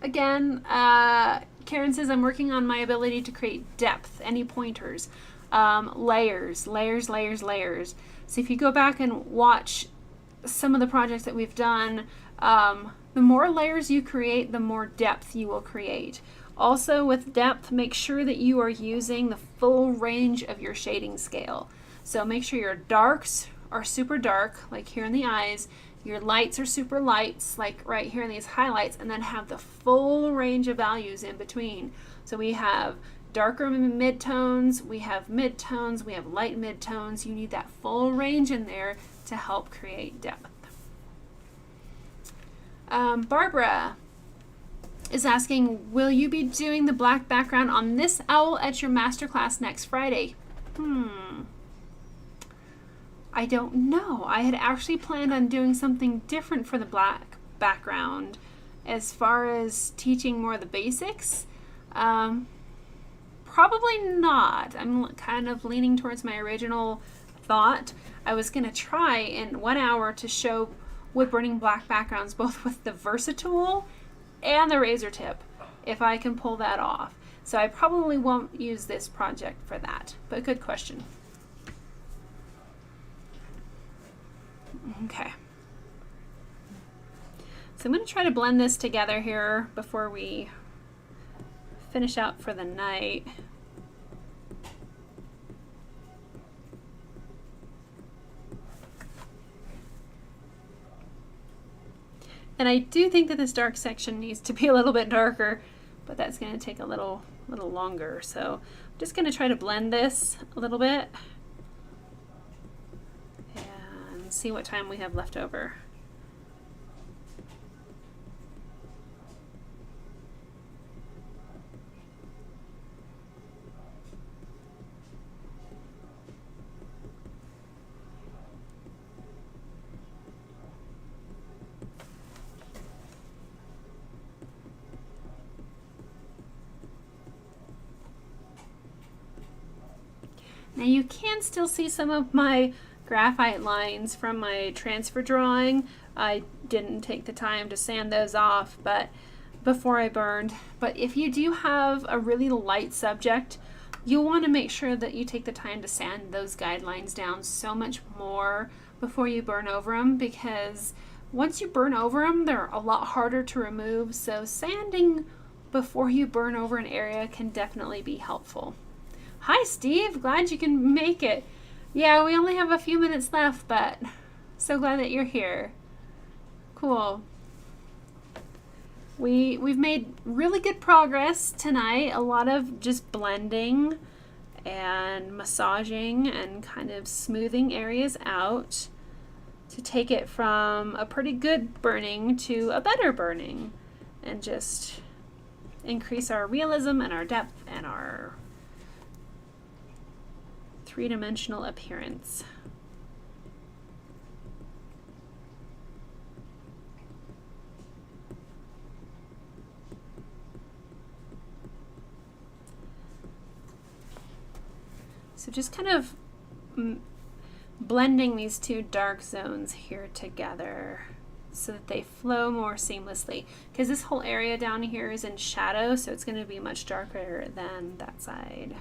S1: Again, Karen says, I'm working on my ability to create depth. Any pointers? Layers. So if you go back and watch some of the projects that we've done, the more layers you create, the more depth you will create. Also with depth, make sure that you are using the full range of your shading scale. So make sure your darks are super dark, like here in the eyes, your lights are super lights, like right here in these highlights, and then have the full range of values in between. So we have darker midtones, we have midtones, we have light midtones. You need that full range in there to help create depth. Barbara is asking, will you be doing the black background on this owl at your masterclass next Friday? I don't know. I had actually planned on doing something different for the black background as far as teaching more of the basics. Probably not. I'm kind of leaning towards my original thought. I was going to try in 1 hour to show wood burning black backgrounds both with the Versatool and the razor tip, if I can pull that off. So I probably won't use this project for that, but good question. Okay. So I'm going to try to blend this together here before we finish out for the night. And I do think that this dark section needs to be a little bit darker, but that's going to take a little longer. So I'm just going to try to blend this a little bit and see what time we have left over. Now you can still see some of my graphite lines from my transfer drawing. I didn't take the time to sand those off before I burned. But if you do have a really light subject, you'll want to make sure that you take the time to sand those guidelines down so much more before you burn over them, because once you burn over them, they're a lot harder to remove. So sanding before you burn over an area can definitely be helpful. Hi, Steve. Glad you can make it. Yeah, we only have a few minutes left, but so glad that you're here. Cool. we've made really good progress tonight. A lot of just blending and massaging and kind of smoothing areas out to take it from a pretty good burning to a better burning, and just increase our realism and our depth and our three-dimensional appearance. So just kind of blending these two dark zones here together so that they flow more seamlessly, because this whole area down here is in shadow, so it's going to be much darker than that side.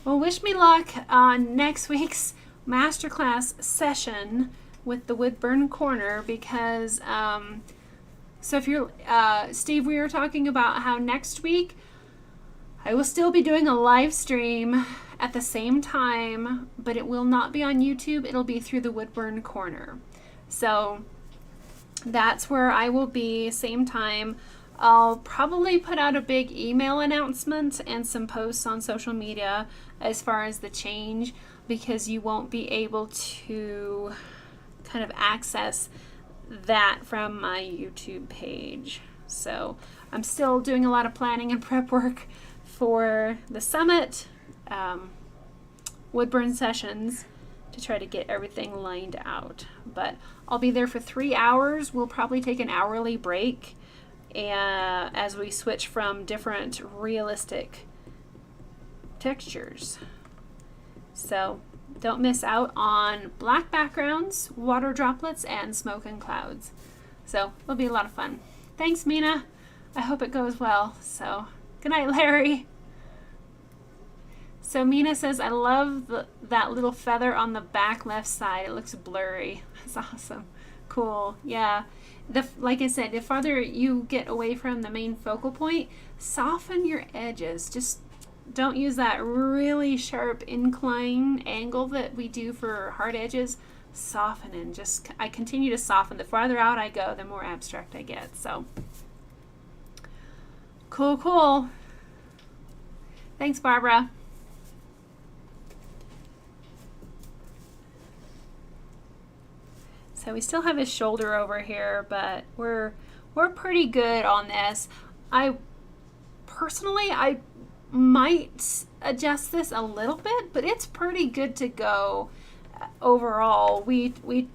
S1: Well, wish me luck on next week's masterclass session with the wood burn corner, because so if you're Steve, we were talking about how next week I will still be doing a live stream at the same time, but it will not be on YouTube. It'll be through the wood burn corner. So that's where I will be, same time. I'll probably put out a big email announcement and some posts on social media as far as the change, because you won't be able to kind of access that from my YouTube page. So I'm still doing a lot of planning and prep work for the summit, wood burn sessions, to try to get everything lined out. But I'll be there for 3 hours. We'll probably take an hourly break as we switch from different realistic textures. So don't miss out on black backgrounds, water droplets, and smoke and clouds. So it'll be a lot of fun. Thanks, Mina. I hope it goes well. So good night, Larry. So Mina says, I love that little feather on the back left side. It looks blurry. That's awesome. Cool. Yeah. Like I said, the farther you get away from the main focal point, soften your edges. Just don't use that really sharp incline angle that we do for hard edges. Soften, and I continue to soften. The farther out I go, the more abstract I get. So cool. Thanks, Barbara. So we still have his shoulder over here, but we're pretty good on this. I might adjust this a little bit, but it's pretty good to go overall. We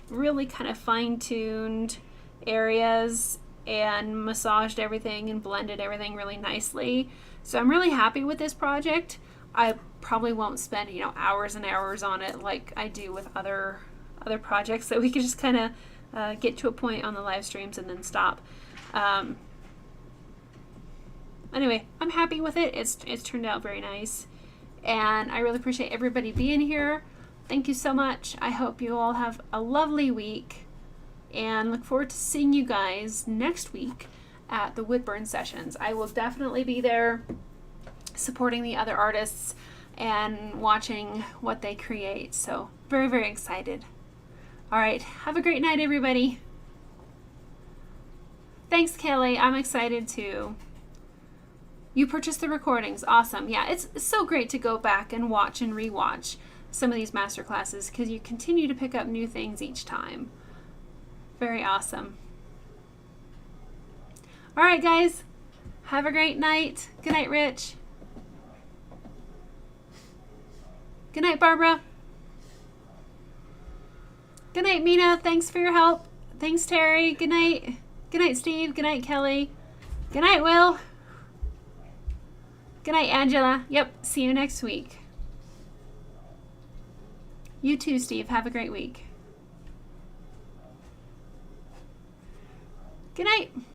S1: really kind of fine-tuned areas and massaged everything and blended everything really nicely. So I'm really happy with this project. I probably won't spend, hours and hours on it like I do with other projects, that we can just kind of get to a point on the live streams and then stop. Anyway, I'm happy with it. It's turned out very nice, and I really appreciate everybody being here. Thank you so much. I hope you all have a lovely week, and look forward to seeing you guys next week at the wood burn sessions. I will definitely be there supporting the other artists and watching what they create. So very, very excited. All right, have a great night, everybody. Thanks, Kelly. I'm excited too. You purchased the recordings. Awesome. Yeah, it's so great to go back and watch and rewatch some of these master classes, because you continue to pick up new things each time. Very awesome. All right, guys. Have a great night. Good night, Rich. Good night, Barbara. Good night, Mina. Thanks for your help. Thanks, Terry. Good night. Good night, Steve. Good night, Kelly. Good night, Will. Good night, Angela. Yep, see you next week. You too, Steve. Have a great week. Good night.